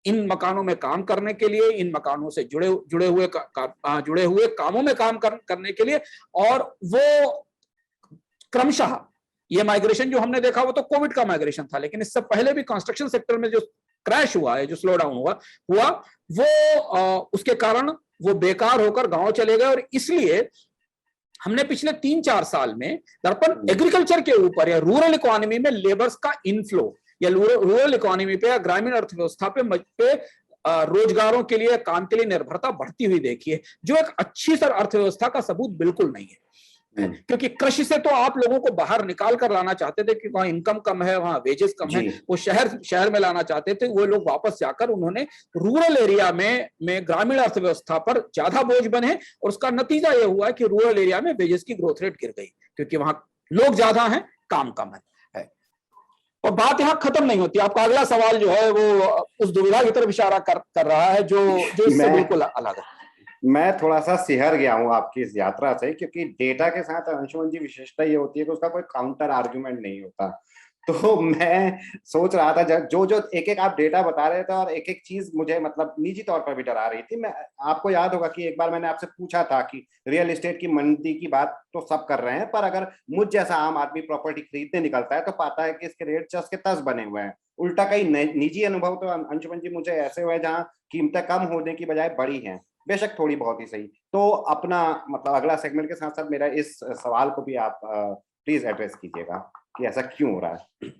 इन मकानों में काम करने के लिए, इन मकानों से जुड़े हुए कामों में काम करने के लिए। और वो क्रमशः ये माइग्रेशन जो हमने देखा वो तो कोविड का माइग्रेशन था, लेकिन इससे पहले भी कंस्ट्रक्शन सेक्टर में जो क्रैश हुआ है, जो स्लो डाउन हुआ वो उसके कारण वो बेकार होकर गांव चले गए। और इसलिए हमने पिछले 3-4 साल में दरअसल एग्रीकल्चर के ऊपर या रूरल इकोनॉमी में लेबर्स का इनफ्लो या रूरल इकोनॉमी पे या ग्रामीण अर्थव्यवस्था पे रोजगारों के लिए, काम के लिए निर्भरता बढ़ती हुई देखी है, जो एक अच्छी अर्थव्यवस्था का सबूत बिल्कुल नहीं है। क्योंकि कृषि से तो आप लोगों को बाहर निकाल कर लाना चाहते थे कि वहां इनकम कम है, वहां वेजेस कम है, वो शहर में लाना चाहते थे। वो लोग वापस जाकर उन्होंने रूरल एरिया में ग्रामीण अर्थव्यवस्था पर ज्यादा बोझ बने और उसका नतीजा ये हुआ कि रूरल एरिया में वेजेस की ग्रोथ रेट गिर गई क्योंकि वहां लोग ज्यादा हैं, काम कम है। और बात यहाँ खत्म नहीं होती। आपका अगला सवाल जो है वो उस दुविधा की तरफ इशारा कर रहा है जो इससे बिल्कुल अलग है। मैं थोड़ा सा सिहर गया हूँ आपकी इस यात्रा से, क्योंकि डेटा के साथ अंशुमन जी विशेषता ये होती है कि उसका कोई काउंटर आर्गुमेंट नहीं होता। तो मैं सोच रहा था जो एक एक आप डेटा बता रहे थे और एक एक चीज मुझे मतलब निजी तौर पर भी डरा रही थी। मैं आपको याद होगा कि एक बार मैंने आपसे पूछा था कि रियल एस्टेट की मंदी की बात तो सब कर रहे हैं, पर अगर मुझ जैसा आम आदमी प्रॉपर्टी खरीदने निकलता है तो पाता है कि इसके रेट चस के तस बने हुए हैं। उल्टा कई निजी अनुभव तो अंशुमन जी मुझे ऐसे हुए जहाँ कीमतें कम होने की बजाय बढ़ी हैं, बेशक थोड़ी बहुत ही सही। तो अपना मतलब अगला सेगमेंट के साथ साथ मेरा इस सवाल को भी आप प्लीज एड्रेस कीजिएगा कि ऐसा क्यों हो रहा है।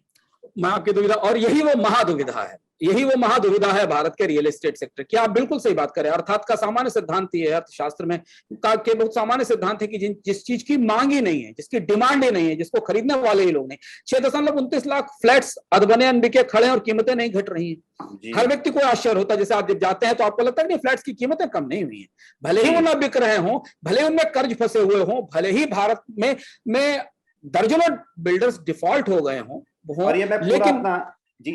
मैं आपकी दुविधा, और यही वो महादुविधा है, यही वो महादुविधा है भारत के रियल एस्टेट सेक्टर की। आप बिल्कुल सही बात करें। अर्थात का सामान्य सिद्धांत ये है, अर्थशास्त्र में के बहुत सामान्य सिद्धांत है कि जिस चीज की मांग ही नहीं है, जिसकी डिमांड ही नहीं है, जिसको खरीदने वाले ही लोग नहीं। 6.29 लाख फ्लैट्स अधबने अनबिके खड़े और कीमतें नहीं घट रही है। हर व्यक्ति को आश्चर्य होता है, जैसे आप जब जाते हैं तो आपको लगता है कि फ्लैट्स की कीमतें कम नहीं हुई है, भले ही वो न बिक रहे हों, भले उनमें कर्ज फंसे हुए हों, भले ही भारत में दर्जनों बिल्डर्स डिफॉल्ट हो गए हों। और ये मैं पूरा अपना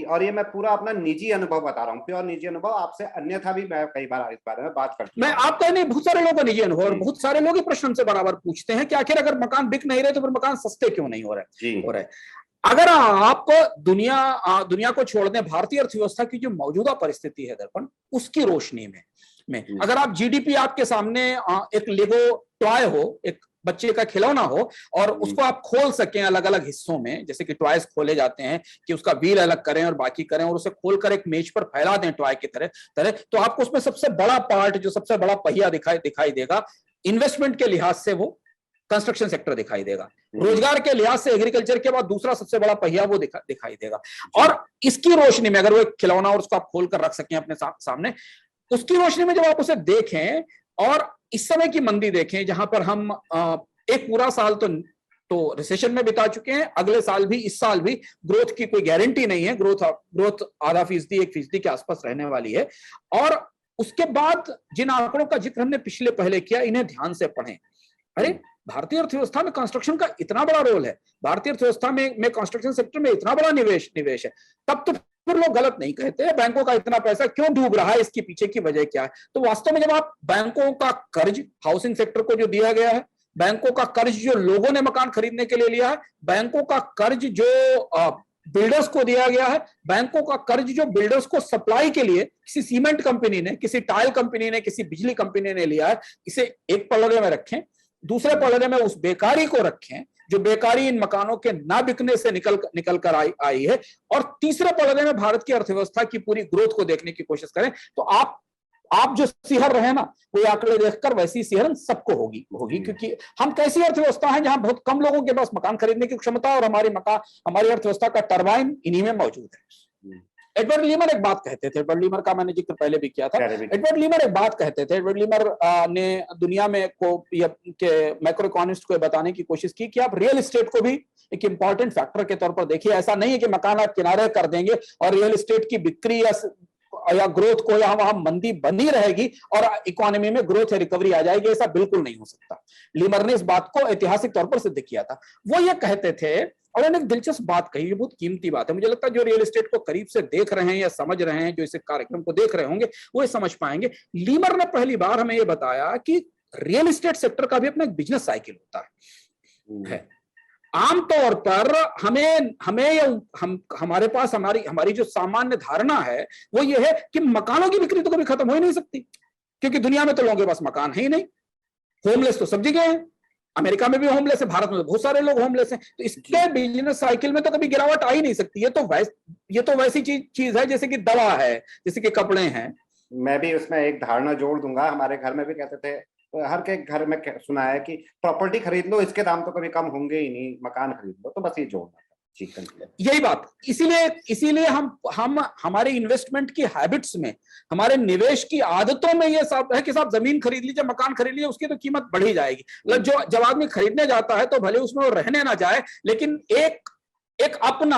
और ये मैं पूरा अपना निजी अनुभव बता रहा हूँ, प्योर निजी अनुभव। आपसे अन्यथा भी मैं कई बार इस बारे में बात करता हूँ। मैं आपका नहीं, बहुत सारे लोगों का निजी अनुभव, और बहुत सारे लोग ये प्रश्न हमसे बराबर पूछते हैं कि आखिर अगर मकान बिक नहीं रहे तो फिर मकान सस्ते क्यों नहीं हो रहे। अगर आप दुनिया को छोड़ दें, भारतीय अर्थव्यवस्था की जो मौजूदा परिस्थिति है दर्पण, उसकी रोशनी में अगर आप जीडीपी आपके सामने एक लेगो टॉय हो, एक बच्चे का खिलौना हो, और उसको आप खोल सकें अलग अलग हिस्सों में, जैसे कि टॉयज खोले जाते हैं कि उसका व्हील अलग करें और बाकी करें, और उसे खोलकर एक मेज पर फैला दें टॉय की तरह, तो आपको उसमें सबसे बड़ा पार्ट, जो सबसे बड़ा पहिया दिखाई देगा, इन्वेस्टमेंट के लिहाज से वो कंस्ट्रक्शन सेक्टर दिखाई देगा, रोजगार के लिहाज से एग्रीकल्चर के बाद दूसरा सबसे बड़ा पहिया वो दिखाई देगा। और इसकी रोशनी में अगर वो एक खिलौना और उसको आप खोल कर रख सकें अपने सामने, उसकी रोशनी में जब आप उसे देखें और इस समय की मंदी देखें, जहां पर हम एक पूरा साल तो रिसेशन में बिता चुके हैं, अगले साल भी, इस साल भी ग्रोथ की कोई गारंटी नहीं है, ग्रोथ आधा फीसदी 1% के आसपास रहने वाली है। और उसके बाद जिन आंकड़ों का जिक्र हमने पहले किया, इन्हें ध्यान से पढ़ें। अरे भारतीय अर्थव्यवस्था में कंस्ट्रक्शन का इतना बड़ा रोल है, भारतीय अर्थव्यवस्था में कंस्ट्रक्शन सेक्टर में इतना बड़ा निवेश है, तब तो फिर लोग गलत नहीं कहते। बैंकों का इतना पैसा क्यों डूब रहा है, इसके पीछे की वजह क्या है? तो वास्तव में जब आप बैंकों का कर्ज हाउसिंग सेक्टर को जो दिया गया है, बैंकों का कर्ज जो लोगों ने मकान खरीदने के लिए लिया है, बैंकों का कर्ज जो बिल्डर्स को दिया गया है, बैंकों का कर्ज जो बिल्डर्स को सप्लाई के लिए किसी सीमेंट कंपनी ने, किसी टाइल कंपनी ने, किसी बिजली कंपनी ने लिया है, इसे एक पलड़े में रखें। दूसरे पलड़े में उस बेकारी को रखें जो बेकारी इन मकानों के ना बिकने से निकल कर आई है, और तीसरे पलड़े में भारत की अर्थव्यवस्था की पूरी ग्रोथ को देखने की कोशिश करें, तो आप जो सिहर रहे ना, वो आंकड़े देखकर वैसी सिहरन सबको होगी। क्योंकि हम कैसी अर्थव्यवस्था है जहां बहुत कम लोगों के पास मकान खरीदने की क्षमता, और हमारी अर्थव्यवस्था का टर्बाइन इन्हीं में मौजूद है। एडवर्ड लीमर एक बात कहते थे, एडवर्ड लीमर का मैंने जिक्र पहले भी किया था। एडवर्ड लीमर एक बात कहते थे, एडवर्ड लीमर ने दुनिया में मैक्रो इकोनॉमिस्ट को बताने की कोशिश की कि आप रियल एस्टेट को भी एक इंपॉर्टेंट फैक्टर के तौर पर देखिए। ऐसा नहीं है कि मकान आप किनारे कर देंगे और रियल एस्टेट की बिक्री या ग्रोथ को या वहां मंदी बनी रहेगी और इकोनॉमी में ग्रोथ या रिकवरी आ जाएगी, ऐसा बिल्कुल नहीं हो सकता। लीमर ने इस बात को ऐतिहासिक तौर पर सिद्ध किया था। वो ये कहते थे, और उन्होंने एक दिलचस्प बात कही, ये बहुत कीमती बात है, मुझे लगता है जो रियल एस्टेट को करीब से देख रहे हैं या समझ रहे हैं, जो इस कार्यक्रम को देख रहे होंगे, वो ये समझ पाएंगे। लीमर ने पहली बार हमें ये बताया कि रियल एस्टेट सेक्टर का भी अपना एक बिजनेस साइकिल होता है। आमतौर पर हमारे पास हमारी जो सामान्य धारणा है वो ये है कि मकानों की बिक्री तो कभी खत्म हो ही नहीं सकती, क्योंकि दुनिया में तो लोगों के पास मकान है ही नहीं। होमलेस तो सब जगह है, अमेरिका में भी होमलेस है, भारत में तो बहुत सारे लोग होमलेस हैं, तो इसके बिजनेस साइकिल में तो कभी गिरावट आ ही नहीं सकती। ये तो वैसी चीज है जैसे कि दवा है, जैसे कि कपड़े हैं। मैं भी उसमें एक धारणा जोड़ दूंगा, हमारे घर में भी कहते थे हर के घर में सुना है कि प्रॉपर्टी खरीद लो, इसके दाम तो कभी कम होंगे ही नहीं, मकान खरीद लो। तो बस ये जोड़ना था। यही बात, इसीलिए हम हमारे इन्वेस्टमेंट की हैबिट्स में, हमारे निवेश की आदतों में ये सब है कि साहब जमीन खरीद लीजिए, मकान खरीद लीजिए, उसकी तो कीमत बढ़ी जाएगी। मतलब जब आदमी खरीदने जाता है तो भले उसमें वो रहने ना जाए, लेकिन एक अपना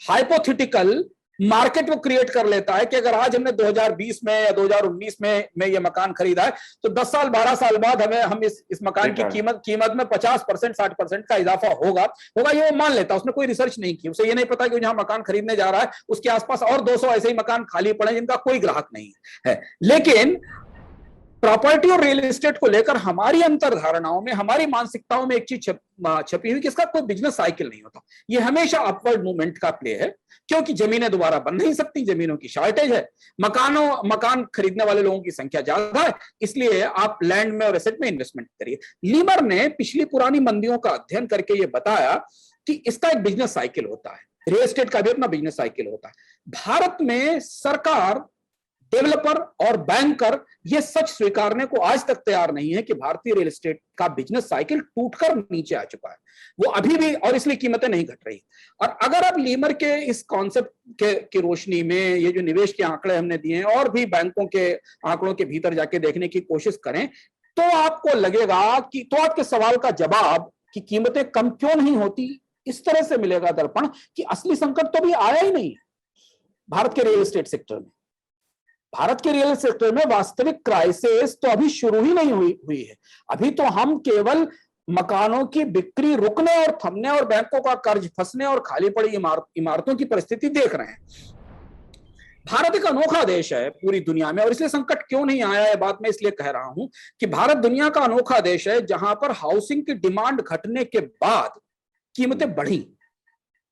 हाइपोथेटिकल मार्केट वो क्रिएट कर लेता है कि अगर आज हमने 2020 में या 2019 में ये मकान खरीदा है तो 10 साल 12 साल बाद हम इस मकान की कीमत में 50% 60% का इजाफा होगा। ये वो मान लेता है, उसने कोई रिसर्च नहीं की, उसे ये नहीं पता कि जहां मकान खरीदने जा रहा है उसके आसपास और 200 ऐसे ही मकान खाली पड़े जिनका कोई ग्राहक नहीं है। लेकिन प्रॉपर्टी और रियल एस्टेट को लेकर हमारी अंतरधारणाओं में, हमारी मानसिकताओं में एक चीज छपी हुई कि इसका कोई बिजनेस साइकिल नहीं होता। ये हमेशा अपवर्ड मूवमेंट का प्ले है, क्योंकि जमीनें दोबारा बन नहीं सकती, जमीनों की शॉर्टेज है, मकान खरीदने वाले लोगों की संख्या ज्यादा है, इसलिए आप लैंड में और एसेट में इन्वेस्टमेंट करिए। लीमर ने पिछली पुरानी मंदियों का अध्ययन करके ये बताया कि इसका एक बिजनेस साइकिल होता है, रियल एस्टेट का भी अपना बिजनेस साइकिल होता है। भारत में सरकार, डेवलपर और बैंकर ये सच स्वीकारने को आज तक तैयार नहीं है कि भारतीय रियल एस्टेट का बिजनेस साइकिल टूटकर नीचे आ चुका है, वो अभी भी, और इसलिए कीमतें नहीं घट रही। और अगर आप लीमर के इस कॉन्सेप्ट की रोशनी में ये जो निवेश के आंकड़े हमने दिए हैं और भी बैंकों के आंकड़ों के भीतर जाके देखने की कोशिश करें तो आपको लगेगा कि, तो आपके सवाल का जवाब कि कीमतें कम क्यों नहीं होती, इस तरह से मिलेगा दर्पण कि असली संकट तो अभी आया ही नहीं भारत के रियल एस्टेट सेक्टर में। भारत के रियल सेक्टर में वास्तविक क्राइसिस तो अभी शुरू ही नहीं हुई है। अभी तो हम केवल मकानों की बिक्री रुकने और थमने और बैंकों का कर्ज फंसने और खाली पड़ी इमारतों की परिस्थिति देख रहे हैं। भारत एक अनोखा देश है पूरी दुनिया में, और इसलिए संकट क्यों नहीं आया है बात मैं इसलिए कह रहा हूं कि भारत दुनिया का अनोखा देश है जहां पर हाउसिंग की डिमांड घटने के बाद कीमतें बढ़ी,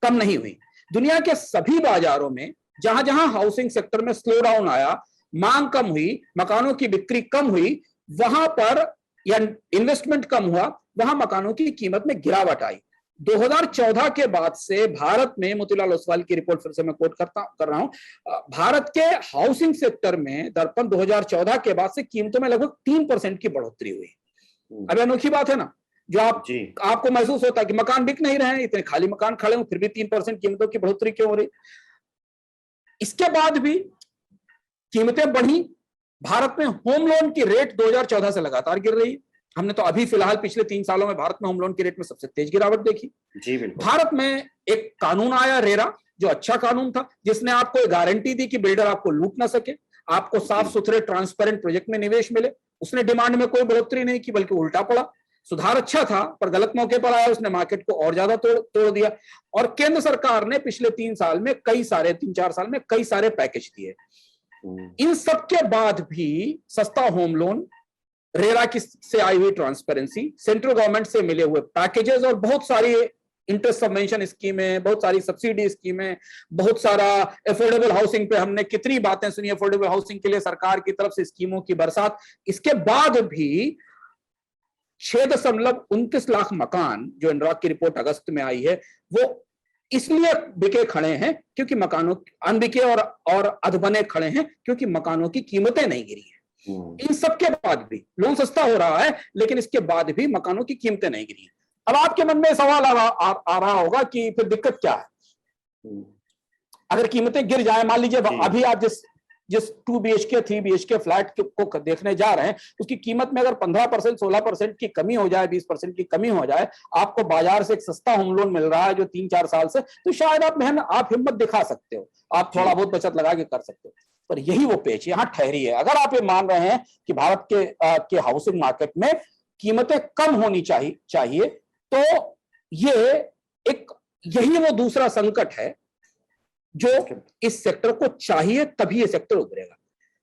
कम नहीं हुई। दुनिया के सभी बाजारों में जहां जहां हाउसिंग सेक्टर में स्लो डाउन आया, मांग कम हुई, मकानों की बिक्री कम हुई, वहां पर या इन्वेस्टमेंट कम हुआ, वहां मकानों की कीमत में गिरावट आई। 2014 के बाद से भारत में, मोतीलाल ओसवाल की रिपोर्ट फिर से मैं कोट कर रहा हूं, भारत के हाउसिंग सेक्टर में दर्पण 2014 के बाद से कीमतों में लगभग 3% की बढ़ोतरी हुई। अब अनोखी बात है ना, जो आपको महसूस होता है कि मकान बिक नहीं रहे हैं, इतने खाली मकान खड़े हो, फिर भी 3% कीमतों की बढ़ोतरी क्यों हो रही। इसके बाद भी कीमतें बढ़ी। भारत में होम लोन की रेट 2014 से लगातार गिर रही है। हमने तो अभी फिलहाल पिछले 3 सालों में भारत में होम लोन की रेट में सबसे तेज गिरावट देखी। जी बिल्कुल। भारत में एक कानून आया रेरा, जो अच्छा कानून था, जिसने आपको एक गारंटी दी कि बिल्डर आपको लूट ना सके, आपको साफ सुथरे ट्रांसपेरेंट प्रोजेक्ट में निवेश मिले। उसने डिमांड में कोई बढ़ोतरी नहीं की, बल्कि उल्टा पड़ा। सुधार अच्छा था पर गलत मौके पर आया, उसने मार्केट को और ज्यादा तोड़ दिया। और केंद्र सरकार ने पिछले 3 साल में 3-4 साल में कई सारे पैकेज दिए। इन सब के बाद भी सस्ता होम लोन, रेरा की से आई हुई ट्रांसपेरेंसी, सेंट्रल गवर्नमेंट से मिले हुए पैकेजेस और बहुत सारी इंटरेस्ट सबवेंशन स्कीमें, बहुत सारी सब्सिडी स्कीमें, बहुत सारा अफोर्डेबल हाउसिंग पे हमने कितनी बातें सुनी, अफोर्डेबल हाउसिंग के लिए सरकार की तरफ से स्कीमों की बरसात। इसके बाद भी 6.29 लाख मकान, जो इनराक की रिपोर्ट अगस्त में आई है, वो इसलिए बिके खड़े हैं क्योंकि मकानों अनबिके और अधबने खड़े हैं क्योंकि मकानों की कीमतें नहीं गिरी हैं। इन सब के बाद भी लोन सस्ता हो रहा है, लेकिन इसके बाद भी मकानों की कीमतें नहीं गिरी हैं। अब आपके मन में सवाल आ रहा होगा कि फिर दिक्कत क्या है अगर कीमतें गिर जाए। मान लीजिए अभी आप जिस 2 BHK 3 BHK फ्लैट को देखने जा रहे हैं, उसकी कीमत में अगर 15% 16% की कमी हो जाए, 20% की कमी हो जाए, आपको बाजार से एक सस्ता होम लोन मिल रहा है जो 3-4 साल से, तो शायद आप हिम्मत दिखा सकते हो, आप थोड़ा बहुत बचत लगा के कर सकते हो। पर यही वो पेच यहाँ ठहरी है। अगर आप ये मान रहे हैं कि भारत के हाउसिंग मार्केट में कीमतें कम होनी चाहिए, तो यही वो दूसरा संकट है जो इस सेक्टर को चाहिए, तभी ये सेक्टर उभरेगा।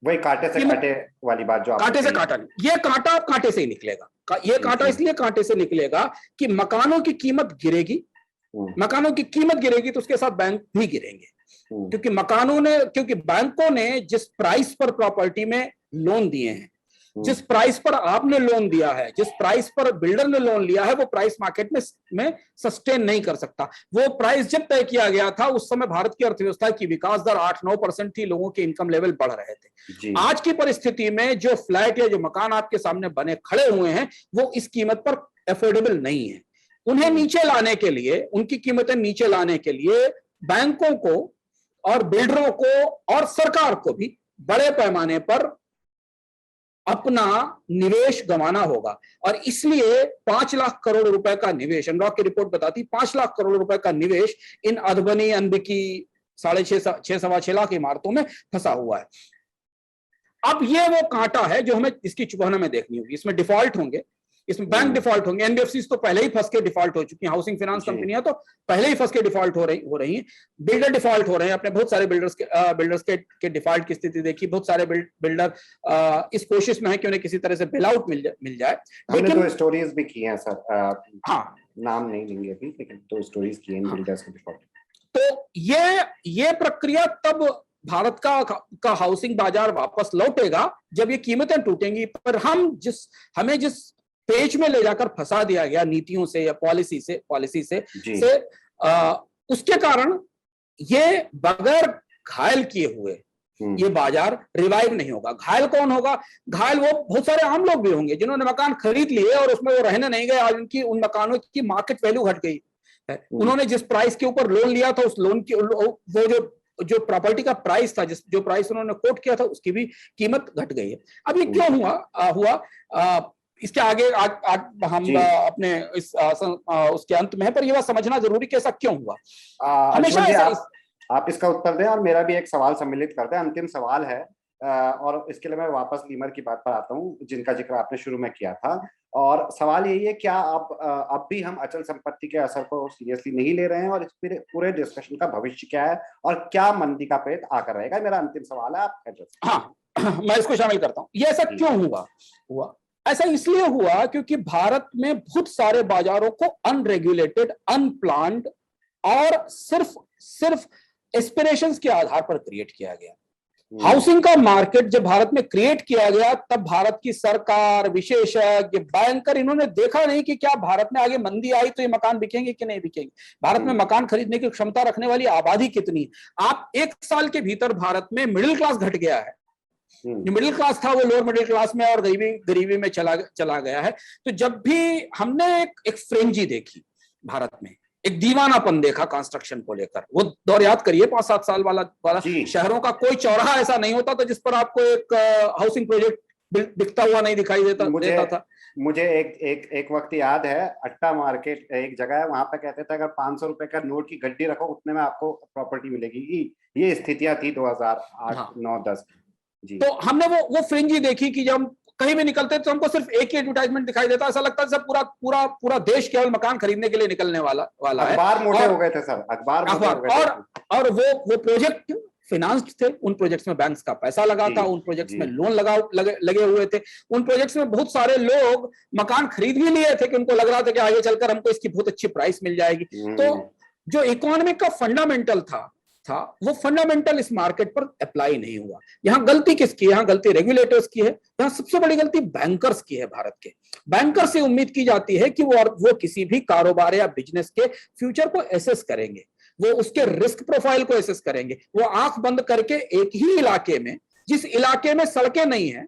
वही कांटे से कांटे वाली बात जो कांटे से कांटा नहीं, ये कांटा अब कांटे से ही निकलेगा। ये कांटा इसलिए कांटे से निकलेगा कि मकानों की कीमत गिरेगी, मकानों की कीमत गिरेगी तो उसके साथ बैंक भी गिरेंगे, क्योंकि बैंकों ने जिस प्राइस पर प्रॉपर्टी में लोन दिए हैं, जिस प्राइस पर आपने लोन दिया है, जिस प्राइस पर बिल्डर ने लोन लिया है, वो प्राइस मार्केट में सस्टेन नहीं कर सकता। वो प्राइस जब तय किया गया था उस समय भारत की अर्थव्यवस्था की विकास दर 8-9% थी, लोगों के इनकम लेवल बढ़ रहे थे। आज की परिस्थिति में जो फ्लैट या जो मकान आपके सामने बने खड़े हुए हैं वो इस कीमत पर अफोर्डेबल नहीं है। उन्हें नीचे लाने के लिए, उनकी कीमतें नीचे लाने के लिए बैंकों को और बिल्डरों को और सरकार को भी बड़े पैमाने पर अपना निवेश गंवाना होगा। और इसलिए 5 लाख करोड़ रुपए का निवेश, एनरॉक की रिपोर्ट बताती 5 लाख करोड़ रुपए का निवेश इन अधबनी, अनबिकी 6.5-6.25 लाख इमारतों में फंसा हुआ है। अब ये वो कांटा है जो हमें इसकी चुभन में देखनी होगी। इसमें डिफॉल्ट होंगे, इसमें बैंक डिफॉल्ट होंगे, एनबीएफसी तो पहले ही फंस के डिफॉल्ट हो चुकी हैं, हाउसिंग फाइनेंस कंपनियां तो पहले ही फंस के डिफॉल्ट हो रही हैं, बिल्डर डिफॉल्ट हो रहे हैं। अपने बहुत सारे बिल्डर्स के डिफॉल्ट की स्थिति देखी। बहुत सारे बिल्डर इस कोशिश में है कि उन्हें किसी तरह से बेल आउट मिल जाए। हमने 2 स्टोरीज भी की हैं सर, हाँ, नाम नहीं लेंगे अभी, लेकिन 2 स्टोरीज की हैं बिल्डर्स के डिफॉल्ट। तो ये प्रक्रिया तब भारत का हाउसिंग बाजार वापस लौटेगा जब ये कीमतें टूटेंगी। पर हमें जिस पेच में ले जाकर फंसा दिया गया नीतियों से या पॉलिसी से उसके कारण ये बगैर घायल किए हुए ये बाजार रिवाइव नहीं होगा। घायल कौन होगा? घायल वो बहुत सारे आम लोग भी होंगे जिन्होंने मकान खरीद लिए और उसमें वो रहने नहीं गए। आज उनकी उन मकानों की मार्केट वैल्यू घट गई है। उन्होंने जिस प्राइस के ऊपर लोन लिया था उस लोन की वो जो प्रॉपर्टी का प्राइस था, जो प्राइस उन्होंने कोट किया था उसकी भी कीमत घट गई है। अब ये क्यों हुआ इसके आगे हम अपने इस उसके अंत में है, पर ये बात समझना जरूरी कि ऐसा क्यों हुआ। हमेशा आप इसका उत्तर दें और मेरा भी एक सवाल सम्मिलित कर दें। अंतिम सवाल है और इसके लिए मैं वापस लीमर की बात पर आता हूँ जिनका जिक्र आपने शुरू में किया था। और सवाल यही है, क्या अब भी हम अचल संपत्ति के असर को सीरियसली नहीं ले रहे हैं और इस पूरे डिस्कशन का भविष्य क्या है और क्या मंदी का पेट आकर रहेगा? मेरा अंतिम सवाल है, आप हाँ, मैं इसको शामिल करता हूँ। ये ऐसा क्यों हुआ? ऐसा इसलिए हुआ क्योंकि भारत में बहुत सारे बाजारों को अनरेगुलेटेड, अनप्लान्ड और सिर्फ एस्पिरेशंस के आधार पर क्रिएट किया गया। हाउसिंग का मार्केट जब भारत में क्रिएट किया गया तब भारत की सरकार, विशेषज्ञ, बैंकर, इन्होंने देखा नहीं कि क्या भारत में आगे मंदी आई तो ये मकान बिकेंगे कि नहीं बिकेंगे, भारत में मकान खरीदने की क्षमता रखने वाली आबादी कितनी। आप 1 साल के भीतर भारत में मिडिल क्लास घट गया है। जो मिडिल क्लास था वो लोअर मिडिल क्लास में और गरीबी में चला गया है। तो जब भी हमने एक फ्रेंजी देखी भारत में, एक दीवानापन देखा कंस्ट्रक्शन को लेकर, वो दौर याद करिए 5-7 साल वाला। शहरों का कोई चौराहा ऐसा नहीं होता था जिस पर आपको एक हाउसिंग प्रोजेक्ट दिखता हुआ नहीं दिखाई देता था। मुझे एक वक्त याद है, अट्टा मार्केट एक जगह है, वहां पे कहते थे अगर 500 रुपए का नोट की गड्डी रखो उतने में आपको प्रॉपर्टी मिलेगी। ये स्थितियां थी 2008-9-10। तो हमने वो फ्रिंजी देखी कि जब कहीं भी निकलते तो हमको सिर्फ एक ही एडवर्टाइजमेंट दिखाई देता, ऐसा लगता है सब पूरा देश केवल मकान खरीदने के लिए निकलने वाला है। अखबार मोटे हो गए थे सर, अखबार और वो प्रोजेक्ट फिनांस्ड थे। उन प्रोजेक्ट्स में बैंक्स का पैसा लगा था, उन प्रोजेक्ट्स में लोन लगे हुए थे। उन प्रोजेक्ट्स में बहुत सारे लोग मकान खरीद भी लिए थे कि उनको लग रहा था कि आगे चलकर हमको इसकी बहुत अच्छी प्राइस मिल जाएगी। तो जो इकोनॉमिक का फंडामेंटल था वो फंडामेंटल इस मार्केट पर अप्लाई नहीं हुआ। यहां गलती किसकी है? यहां गलती रेगुलेटर्स की है। यहां सबसे बड़ी गलती बैंकर्स की है। भारत के बैंकर से उम्मीद की जाती है कि वो किसी भी कारोबार या बिजनेस के फ्यूचर को एसेस करेंगे, वो उसके रिस्क प्रोफाइल को एसेस करेंगे। वो आंख बंद करके एक ही इलाके में, जिस इलाके में सड़कें नहीं है,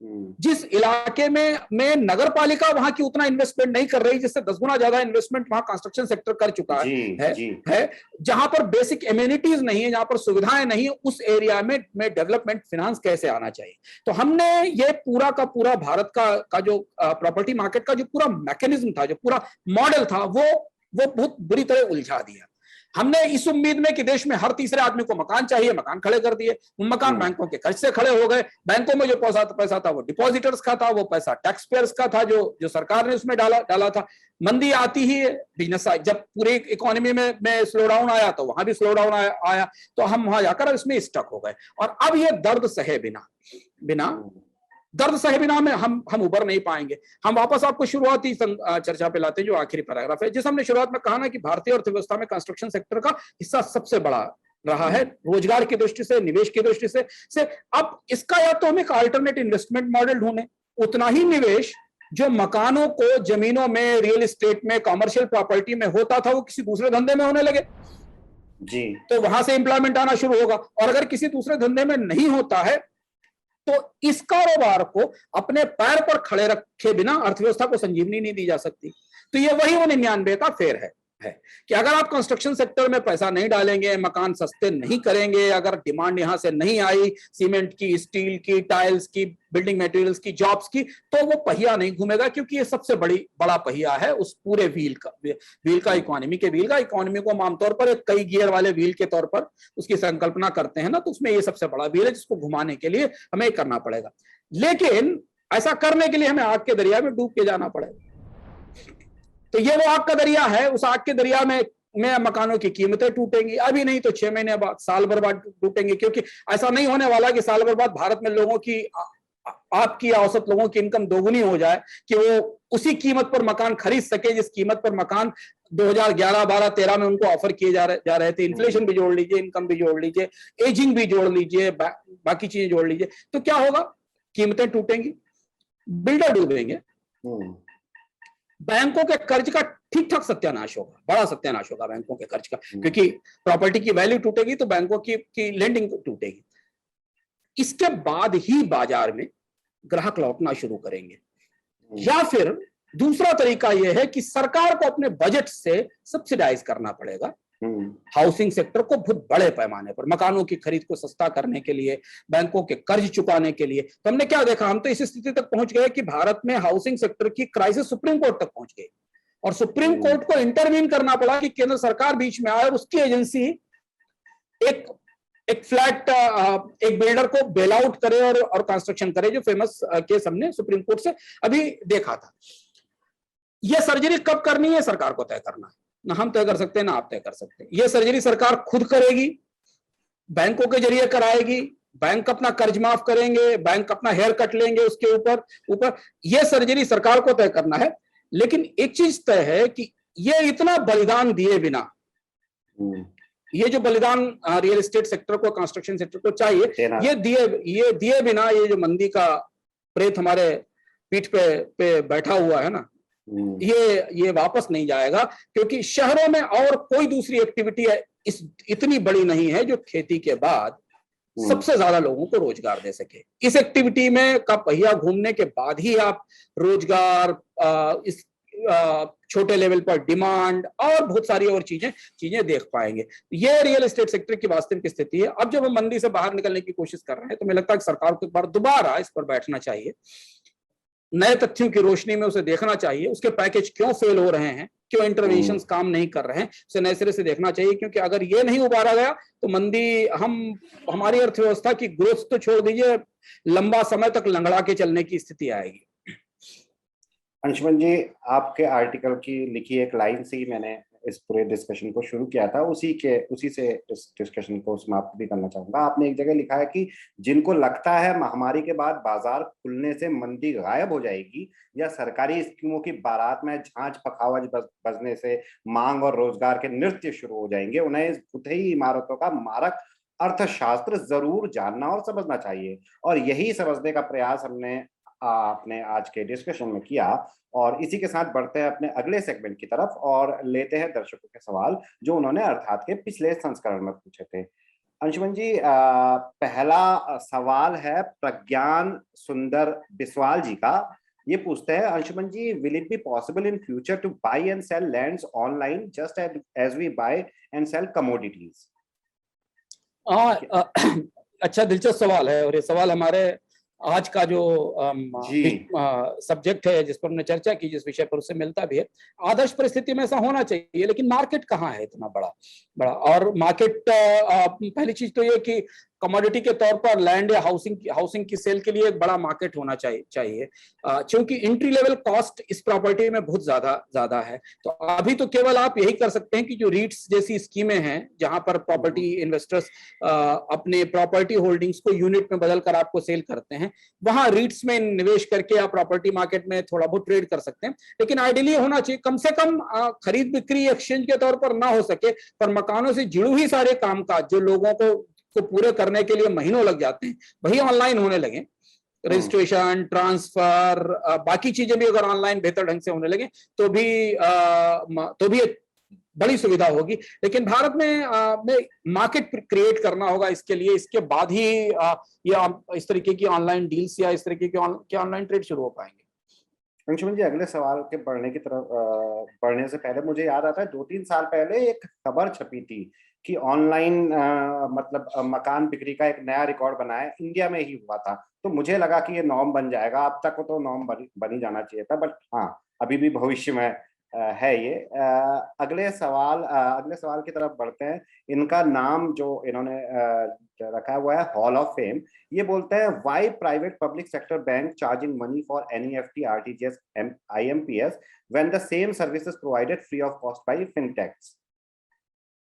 जिस इलाके में नगर पालिका वहां की उतना इन्वेस्टमेंट नहीं कर रही, जिससे 10 गुना ज्यादा इन्वेस्टमेंट वहां कंस्ट्रक्शन सेक्टर कर चुका है, जहां पर बेसिक एम्यूनिटीज नहीं है, जहां पर सुविधाएं नहीं है, उस एरिया में डेवलपमेंट फाइनेंस कैसे आना चाहिए। तो हमने ये पूरा का पूरा भारत का जो प्रॉपर्टी मार्केट का जो पूरा मैकेनिज्म था, जो पूरा मॉडल था, वो बहुत बुरी तरह उलझा दिया। हमने इस उम्मीद में कि देश में हर तीसरे आदमी को मकान चाहिए, मकान खड़े कर दिए। वो मकान बैंकों के कर्ज से खड़े हो गए। बैंकों में जो पैसा था वो डिपॉजिटर्स का था, वो पैसा टैक्स पेयर्स का था जो सरकार ने उसमें डाला था। मंदी आती ही बिजनेस, जब पूरी इकोनॉमी में स्लो डाउन आया तो वहां भी स्लो डाउन आया, तो हम वहां जाकर इसमें स्टक हो गए। और अब ये दर्द सहे बिना में हम उबर नहीं पाएंगे। हम वापस आपको शुरुआती चर्चा पे लाते हैं, जो आखिरी पैराग्राफ है, जिस हमने शुरुआत में कहा ना कि भारतीय अर्थव्यवस्था में कंस्ट्रक्शन सेक्टर का हिस्सा सबसे बड़ा रहा है रोजगार की दृष्टि से, निवेश की दृष्टि से अब इसका या तो हम एक अल्टरनेट इन्वेस्टमेंट मॉडल ढूंढें, उतना ही निवेश जो मकानों को जमीनों में, रियल एस्टेट में, कॉमर्शियल प्रॉपर्टी में होता था वो किसी दूसरे धंधे में होने लगे जी, तो वहां से एम्प्लॉयमेंट आना शुरू होगा। और अगर किसी दूसरे धंधे में नहीं होता है तो इस कारोबार को अपने पैर पर खड़े रखे बिना अर्थव्यवस्था को संजीवनी नहीं दी जा सकती। तो ये वही 99 का फेर है कि अगर आप कंस्ट्रक्शन सेक्टर में पैसा नहीं डालेंगे, मकान सस्ते नहीं करेंगे, अगर डिमांड यहां से नहीं आई सीमेंट की, स्टील की, टाइल्स की, बिल्डिंग मटेरियल्स की, जॉब्स की, तो वो पहिया नहीं घूमेगा, क्योंकि ये सबसे बड़ा पहिया है उस पूरे व्हील का इकोनॉमी को हम आमतौर पर एक कई गियर वाले व्हील के तौर पर उसकी संकल्पना करते हैं ना, तो उसमें ये सबसे बड़ा व्हील है जिसको घुमाने के लिए हमें करना पड़ेगा। लेकिन ऐसा करने के लिए हमें आग के दरिया में डूब के जाना पड़ेगा। तो ये वो आग का दरिया है, उस आग के दरिया में मकानों की कीमतें टूटेंगी, अभी नहीं तो 6 महीने बाद, साल भर बाद टूटेंगी, क्योंकि ऐसा नहीं होने वाला कि साल भर बाद भारत में लोगों की, आपकी औसत लोगों की इनकम दोगुनी हो जाए कि वो उसी कीमत पर मकान खरीद सके जिस कीमत पर मकान 2011, 12, 13 में उनको ऑफर किए जा रहे थे। इन्फ्लेशन भी जोड़ लीजिए, इनकम भी जोड़ लीजिए, एजिंग भी जोड़ लीजिए, बाकी चीजें जोड़ लीजिए, तो क्या होगा? कीमतें टूटेंगी, बिल्डर डूबेंगे, बैंकों के कर्ज का ठीक ठाक सत्यानाश होगा, बड़ा सत्यानाश होगा बैंकों के कर्ज का, क्योंकि प्रॉपर्टी की वैल्यू टूटेगी तो बैंकों की लेंडिंग टूटेगी। इसके बाद ही बाजार में ग्राहक लौटना शुरू करेंगे। या फिर दूसरा तरीका यह है कि सरकार को अपने बजट से सब्सिडाइज करना पड़ेगा हाउसिंग सेक्टर को बहुत बड़े पैमाने पर, मकानों की खरीद को सस्ता करने के लिए, बैंकों के कर्ज चुकाने के लिए। तो हमने क्या देखा, हम तो इस स्थिति तक पहुंच गए कि भारत में हाउसिंग सेक्टर की क्राइसिस सुप्रीम कोर्ट तक पहुंच गई और सुप्रीम कोर्ट को इंटरवीन करना पड़ा कि केंद्र सरकार बीच में आए और उसकी एजेंसी एक फ्लैट एक बिल्डर को बेल आउट करे और कंस्ट्रक्शन करे, जो फेमस केस हमने सुप्रीम कोर्ट से अभी देखा था। यह सर्जरी कब करनी है सरकार को तय करना है, ना हम तय कर सकते हैं ना आप तय कर सकते हैं। यह सर्जरी सरकार खुद करेगी, बैंकों के जरिए कराएगी, बैंक अपना कर्ज माफ करेंगे, बैंक अपना हेयर कट लेंगे उसके ऊपर यह सर्जरी सरकार को तय करना है। लेकिन एक चीज तय है कि यह इतना बलिदान दिए बिना, ये जो बलिदान रियल एस्टेट सेक्टर को, कंस्ट्रक्शन सेक्टर को चाहिए, ये दिए बिना ये जो मंदी का प्रेत हमारे पीठ पे बैठा हुआ है ना, ये वापस नहीं जाएगा, क्योंकि शहरों में और कोई दूसरी एक्टिविटी इतनी बड़ी नहीं है जो खेती के बाद सबसे ज्यादा लोगों को रोजगार दे सके। इस एक्टिविटी में का पहिया घूमने के बाद ही आप रोजगार, इस छोटे लेवल पर डिमांड और बहुत सारी और चीजें देख पाएंगे। ये रियल एस्टेट सेक्टर की वास्तविक स्थिति है। अब जब हम मंदी से बाहर निकलने की कोशिश कर रहे हैं तो मुझे लगता है कि सरकार को एक बार दोबारा इस पर बैठना चाहिए, नए तथ्यों की रोशनी में उसे देखना चाहिए, उसके पैकेज क्यों फेल हो रहे हैं, क्यों इंटरवेंशंस काम नहीं कर रहे हैं, उसे नए सिरे से देखना चाहिए। क्योंकि अगर ये नहीं उबारा गया तो मंदी हमारी अर्थव्यवस्था की ग्रोथ तो छोड़ दीजिए, लंबा समय तक लंगड़ा के चलने की स्थिति आएगी। अंशुमन जी, आपके आर्टिकल की लिखी एक लाइन से ही मैंने इस पूरे डिस्कशन को शुरू किया था, उसी से इस डिस्कशन को समाप्त भी करना चाहूंगा। आपने एक जगह लिखा है कि जिनको लगता है महामारी के बाद बाजार खुलने से मंदी गायब हो जाएगी या सरकारी स्कीमों की बारात में झांझ पखावज बजने से मांग और रोजगार के नृत्य शुरू हो जाएंगे, उन्हें इस भुतही इमारतों का मारक अर्थशास्त्र जरूर जानना और समझना चाहिए। और यही समझने का प्रयास हमने आपने आज के डिस्कशन में किया। और इसी के साथ बढ़ते हैं अपने अगले सेगमेंट की तरफ और लेते हैं दर्शकों के सवाल जो उन्होंने अर्थात के पिछले संस्करण में पूछे थे। अंशुमन जी, पहला सवाल है प्रज्ञान सुंदर बिस्वाल जी का। ये पूछते हैं, Anshuman ji, will it be possible in future to buy and sell lands online just as we buy and sell commodities? अच्छा, दिलचस्प सवाल है और ये सवाल हमारे आज का जो सब्जेक्ट है जिस पर हमने चर्चा की, जिस विषय पर, उससे मिलता भी है। आदर्श परिस्थिति में ऐसा होना चाहिए, लेकिन मार्केट कहाँ है इतना बड़ा, और मार्केट, पहली चीज तो ये कि कमोडिटी के तौर पर लैंड या हाउसिंग की सेल के लिए एक बड़ा मार्केट होना चाहिए, क्योंकि एंट्री लेवल कॉस्ट इस प्रॉपर्टी में बहुत ज्यादा है। तो अभी तो केवल आप यही कर सकते हैं कि जो रीट्स जैसी स्कीमें हैं जहां पर प्रॉपर्टी इन्वेस्टर्स अपने प्रॉपर्टी होल्डिंग्स को यूनिट में बदल कर आपको सेल करते हैं, वहां रीट्स में निवेश करके आप प्रॉपर्टी मार्केट में थोड़ा बहुत ट्रेड कर सकते हैं। लेकिन आइडियली होना चाहिए कम से कम खरीद बिक्री एक्सचेंज के तौर पर ना हो सके, पर मकानों से जुड़े हुए सारे कामकाज जो लोगों को पूरे करने के लिए महीनों लग जाते हैं, वही ऑनलाइन होने लगे। रजिस्ट्रेशन, ट्रांसफर, बाकी चीजें भी अगर ऑनलाइन बेहतर ढंग से होने लगे तो भी बड़ी सुविधा होगी। लेकिन भारत में मार्केट क्रिएट करना होगा इसके लिए, इसके बाद ही ये इस तरीके की ऑनलाइन डील्स या इस तरीके के ऑनलाइन ट्रेड शुरू हो पाएंगे। अंशुमन जी, अगले सवाल के बढ़ने से पहले मुझे याद आता है 2-3 साल पहले एक खबर छपी थी कि ऑनलाइन मतलब मकान बिक्री का एक नया रिकॉर्ड बनाया, इंडिया में ही हुआ था। तो मुझे लगा कि ये नॉर्म बन जाएगा, अब तक तो नॉर्म बन ही जाना चाहिए था, बट हाँ अभी भी भविष्य में है ये। अगले सवाल की तरफ बढ़ते हैं। इनका नाम जो इन्होंने रखा हुआ है हॉल ऑफ फेम, ये बोलते हैं why private public sector bank charging money for NEFT, RTGS, IMPS when the same services provided free of cost by फिनटेक्स।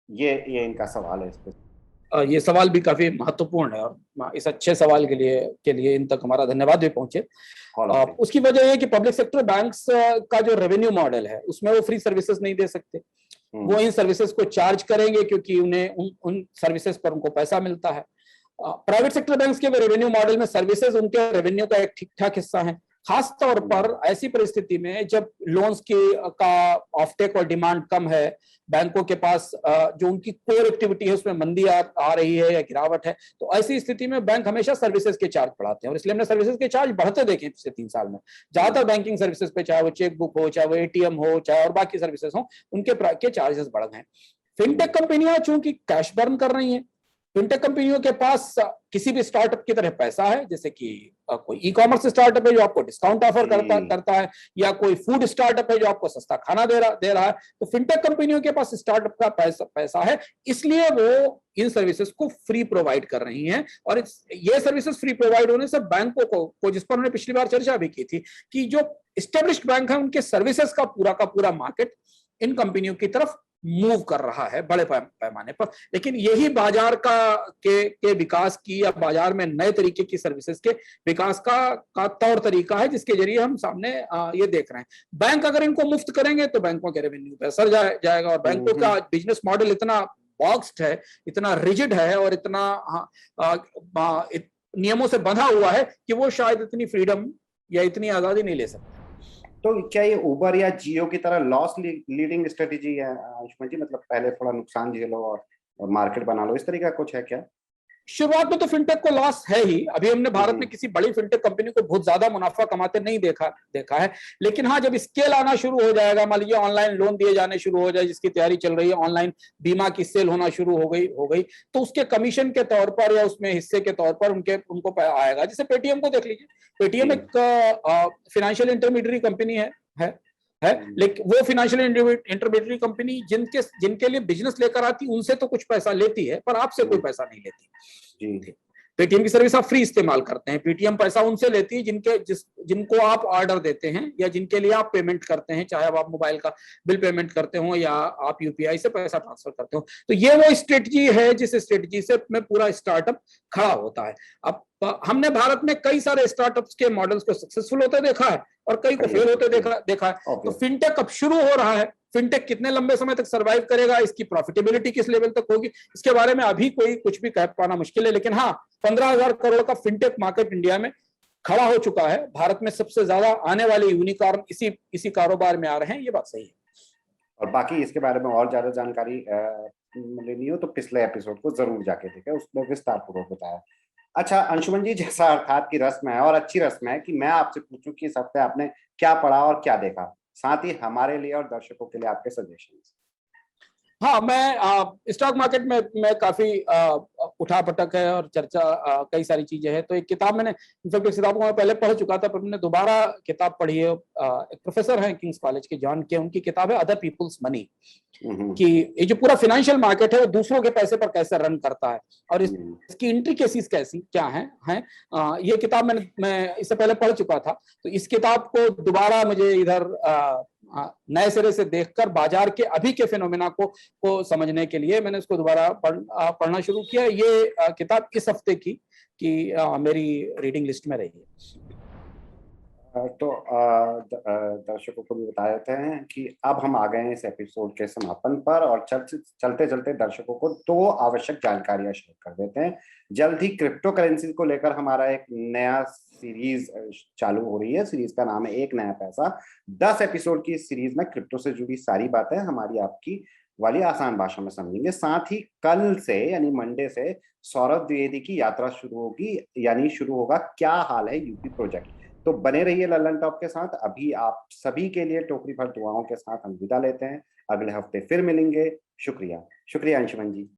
ये इनका सवाल है। इस पे ये सवाल भी काफी महत्वपूर्ण है और इस अच्छे सवाल के लिए इन तक हमारा धन्यवाद भी पहुंचे। उसकी वजह है कि पब्लिक सेक्टर बैंक्स का जो रेवेन्यू मॉडल है उसमें वो फ्री सर्विसेज नहीं दे सकते, वो इन सर्विसेज को चार्ज करेंगे क्योंकि उन्हें उन सर्विसेज पर उनको पैसा मिलता है। प्राइवेट सेक्टर बैंक्स के रेवेन्यू मॉडल में सर्विसेज उनके रेवेन्यू का एक ठीक ठाक हिस्सा है, खास तौर पर ऐसी परिस्थिति में जब लोन्स का ऑफटेक और डिमांड कम है, बैंकों के पास जो उनकी कोर एक्टिविटी है उसमें मंदी आ रही है या गिरावट है, तो ऐसी स्थिति में बैंक हमेशा सर्विसेज के चार्ज बढ़ाते हैं। और इसलिए हमने सर्विसेज के चार्ज बढ़ते देखे पिछले 3 साल में। ज्यादातर बैंकिंग सर्विसेज पे, चाहे वो चेकबुक हो, चाहे वो ATM हो, चाहे और बाकी सर्विसेज हो, उनके चार्जेस बढ़ गए। फिनटेक कंपनियां चूंकि कैश बर्न कर रही हैं, फिनटेक कंपनियों के पास किसी भी स्टार्टअप की तरह पैसा है, जैसे कि कोई ई-कॉमर्स स्टार्टअप है जो आपको डिस्काउंट ऑफर करता है, या कोई फूड स्टार्टअप है जो आपको सस्ता खाना दे रहा है, तो फिनटेक कंपनियों के पास स्टार्टअप का पैसा है, इसलिए वो इन सर्विसेज को फ्री प्रोवाइड कर रही हैं। और ये सर्विसेज फ्री प्रोवाइड होने से बैंकों को जिस पर हमने पिछली बार चर्चा भी की थी कि जो एस्टेब्लिश्ड बैंक है उनके सर्विसेज का पूरा मार्केट इन कंपनियों की तरफ मूव कर रहा है बड़े पैमाने पर। लेकिन यही बाजार के विकास की या बाजार में नए तरीके की सर्विसेज के विकास का तौर तरीका है, जिसके जरिए हम सामने ये देख रहे हैं। बैंक अगर इनको मुफ्त करेंगे तो बैंकों के रेवेन्यू पे असर जाएगा, और बैंकों का बिजनेस मॉडल इतना बॉक्स्ड है, इतना रिजिड है और इतना नियमों से बंधा हुआ है कि वो शायद इतनी फ्रीडम या इतनी आजादी नहीं ले सकते। तो क्या ये उबर या जियो की तरह लॉस लीडिंग स्ट्रेटेजी है अंशुमन जी? मतलब पहले थोड़ा नुकसान झेलो और मार्केट बना लो, इस तरीके का कुछ है क्या? शुरुआत में तो फिनटेक को लॉस है ही। अभी हमने भारत में किसी बड़ी फिनटेक कंपनी को बहुत ज्यादा मुनाफा कमाते नहीं देखा है। लेकिन हाँ, जब स्केल आना शुरू हो जाएगा, मान लीजिए ऑनलाइन लोन दिए जाने शुरू हो जाए, जिसकी तैयारी चल रही है, ऑनलाइन बीमा की सेल होना शुरू हो गई, तो उसके कमीशन के तौर पर या उसमें हिस्से के तौर पर उनको आएगा। जैसे पेटीएम को देख लीजिए, पेटीएम एक फाइनेंशियल इंटरमीडिएटरी कंपनी है, लेकिन वो फाइनेंशियल इंटरमीडिएटरी कंपनी जिनके लिए बिजनेस लेकर आती, उनसे तो कुछ पैसा लेती है, पर आपसे कोई पैसा नहीं लेती। पेटीएम की सर्विस आप फ्री इस्तेमाल करते हैं, पेटीएम पैसा उनसे लेती है जिनको आप ऑर्डर देते हैं या जिनके लिए आप पेमेंट करते हैं, चाहे आप मोबाइल का बिल पेमेंट करते हो या आप UPI से पैसा ट्रांसफर करते हो। तो ये वो स्ट्रेटजी है जिस स्ट्रेटजी से में पूरा स्टार्टअप खड़ा होता है। अब हमने भारत में कई सारे स्टार्टअप्स के मॉडल्स को सक्सेसफुल होते देखा है और कई को फेल होते देखा है। तो फिनटेक अब शुरू हो रहा है। फिनटेक कितने लंबे समय तक सर्वाइव करेगा, इसकी प्रॉफिटेबिलिटी किस लेवल तक होगी, इसके बारे में अभी कोई कुछ भी कह पाना मुश्किल है। लेकिन हाँ, 15,000 करोड़ का फिनटेक मार्केट इंडिया में खड़ा हो चुका है। भारत में सबसे ज्यादा आने वाले यूनिकॉर्न इसी कारोबार में आ रहे हैं, ये बात सही है। और बाकी इसके बारे में और ज्यादा जानकारी लेनी हो तो पिछले एपिसोड को जरूर जाके देखें, उसमें विस्तार पूर्वक बताया। अच्छा अंशुमन जी, जैसा अर्थात की रस्म है और अच्छी रस्म है कि मैं आपसे पूछूं कि इस हफ्ते आपने क्या पढ़ा और क्या देखा, साथ ही हमारे लिए और दर्शकों के लिए आपके सजेशंस। हाँ, मैं स्टॉक मार्केट में मैं काफी उठापटक है और चर्चा कई सारी चीजें हैं। तो एक किताब मैंने, इनफैक्ट इस किताब को मैं पहले पढ़ चुका था, पर मैंने दोबारा किताब पढ़ी है। एक प्रोफेसर हैं किंग्स कॉलेज के, जॉन के, उनकी किताब है अदर पीपुल्स मनी, कि ये जो पूरा फाइनेंशियल मार्केट है वो दूसरों के पैसे पर कैसे रन करता है और इसकी इंट्रिकेसीज कैसी क्या हैं। ये किताब मैं इससे पहले पढ़ चुका था, तो इस किताब को दोबारा मुझे इधर नए सिरे से देखकर बाजार के अभी के फिनोमेना को समझने के लिए मैंने उसको दोबारा पढ़ना शुरू किया। ये किताब इस हफ्ते की मेरी रीडिंग लिस्ट में रही है। तो दर्शकों को भी बता देते हैं कि अब हम आ गए हैं इस एपिसोड के समापन पर, और चलते चलते दर्शकों को 2 आवश्यक जानकारियां शेयर कर देते हैं। जल्द ही क्रिप्टो करेंसी को लेकर हमारा एक नया सीरीज चालू हो रही है। सीरीज का नाम है एक नया पैसा। 10 एपिसोड की इस सीरीज में क्रिप्टो से जुड़ी सारी बातें हमारी आपकी वाली आसान भाषा में समझेंगे। साथ ही कल से यानी मंडे से सौरभ द्विवेदी की यात्रा शुरू होगी, यानी शुरू होगा क्या हाल है यूपी प्रोजेक्ट। तो बने रहिए लल्लन टॉप के साथ। अभी आप सभी के लिए टोकरी भर दुआओं के साथ हम विदा लेते हैं। अगले हफ्ते फिर मिलेंगे। शुक्रिया अंशुमन जी।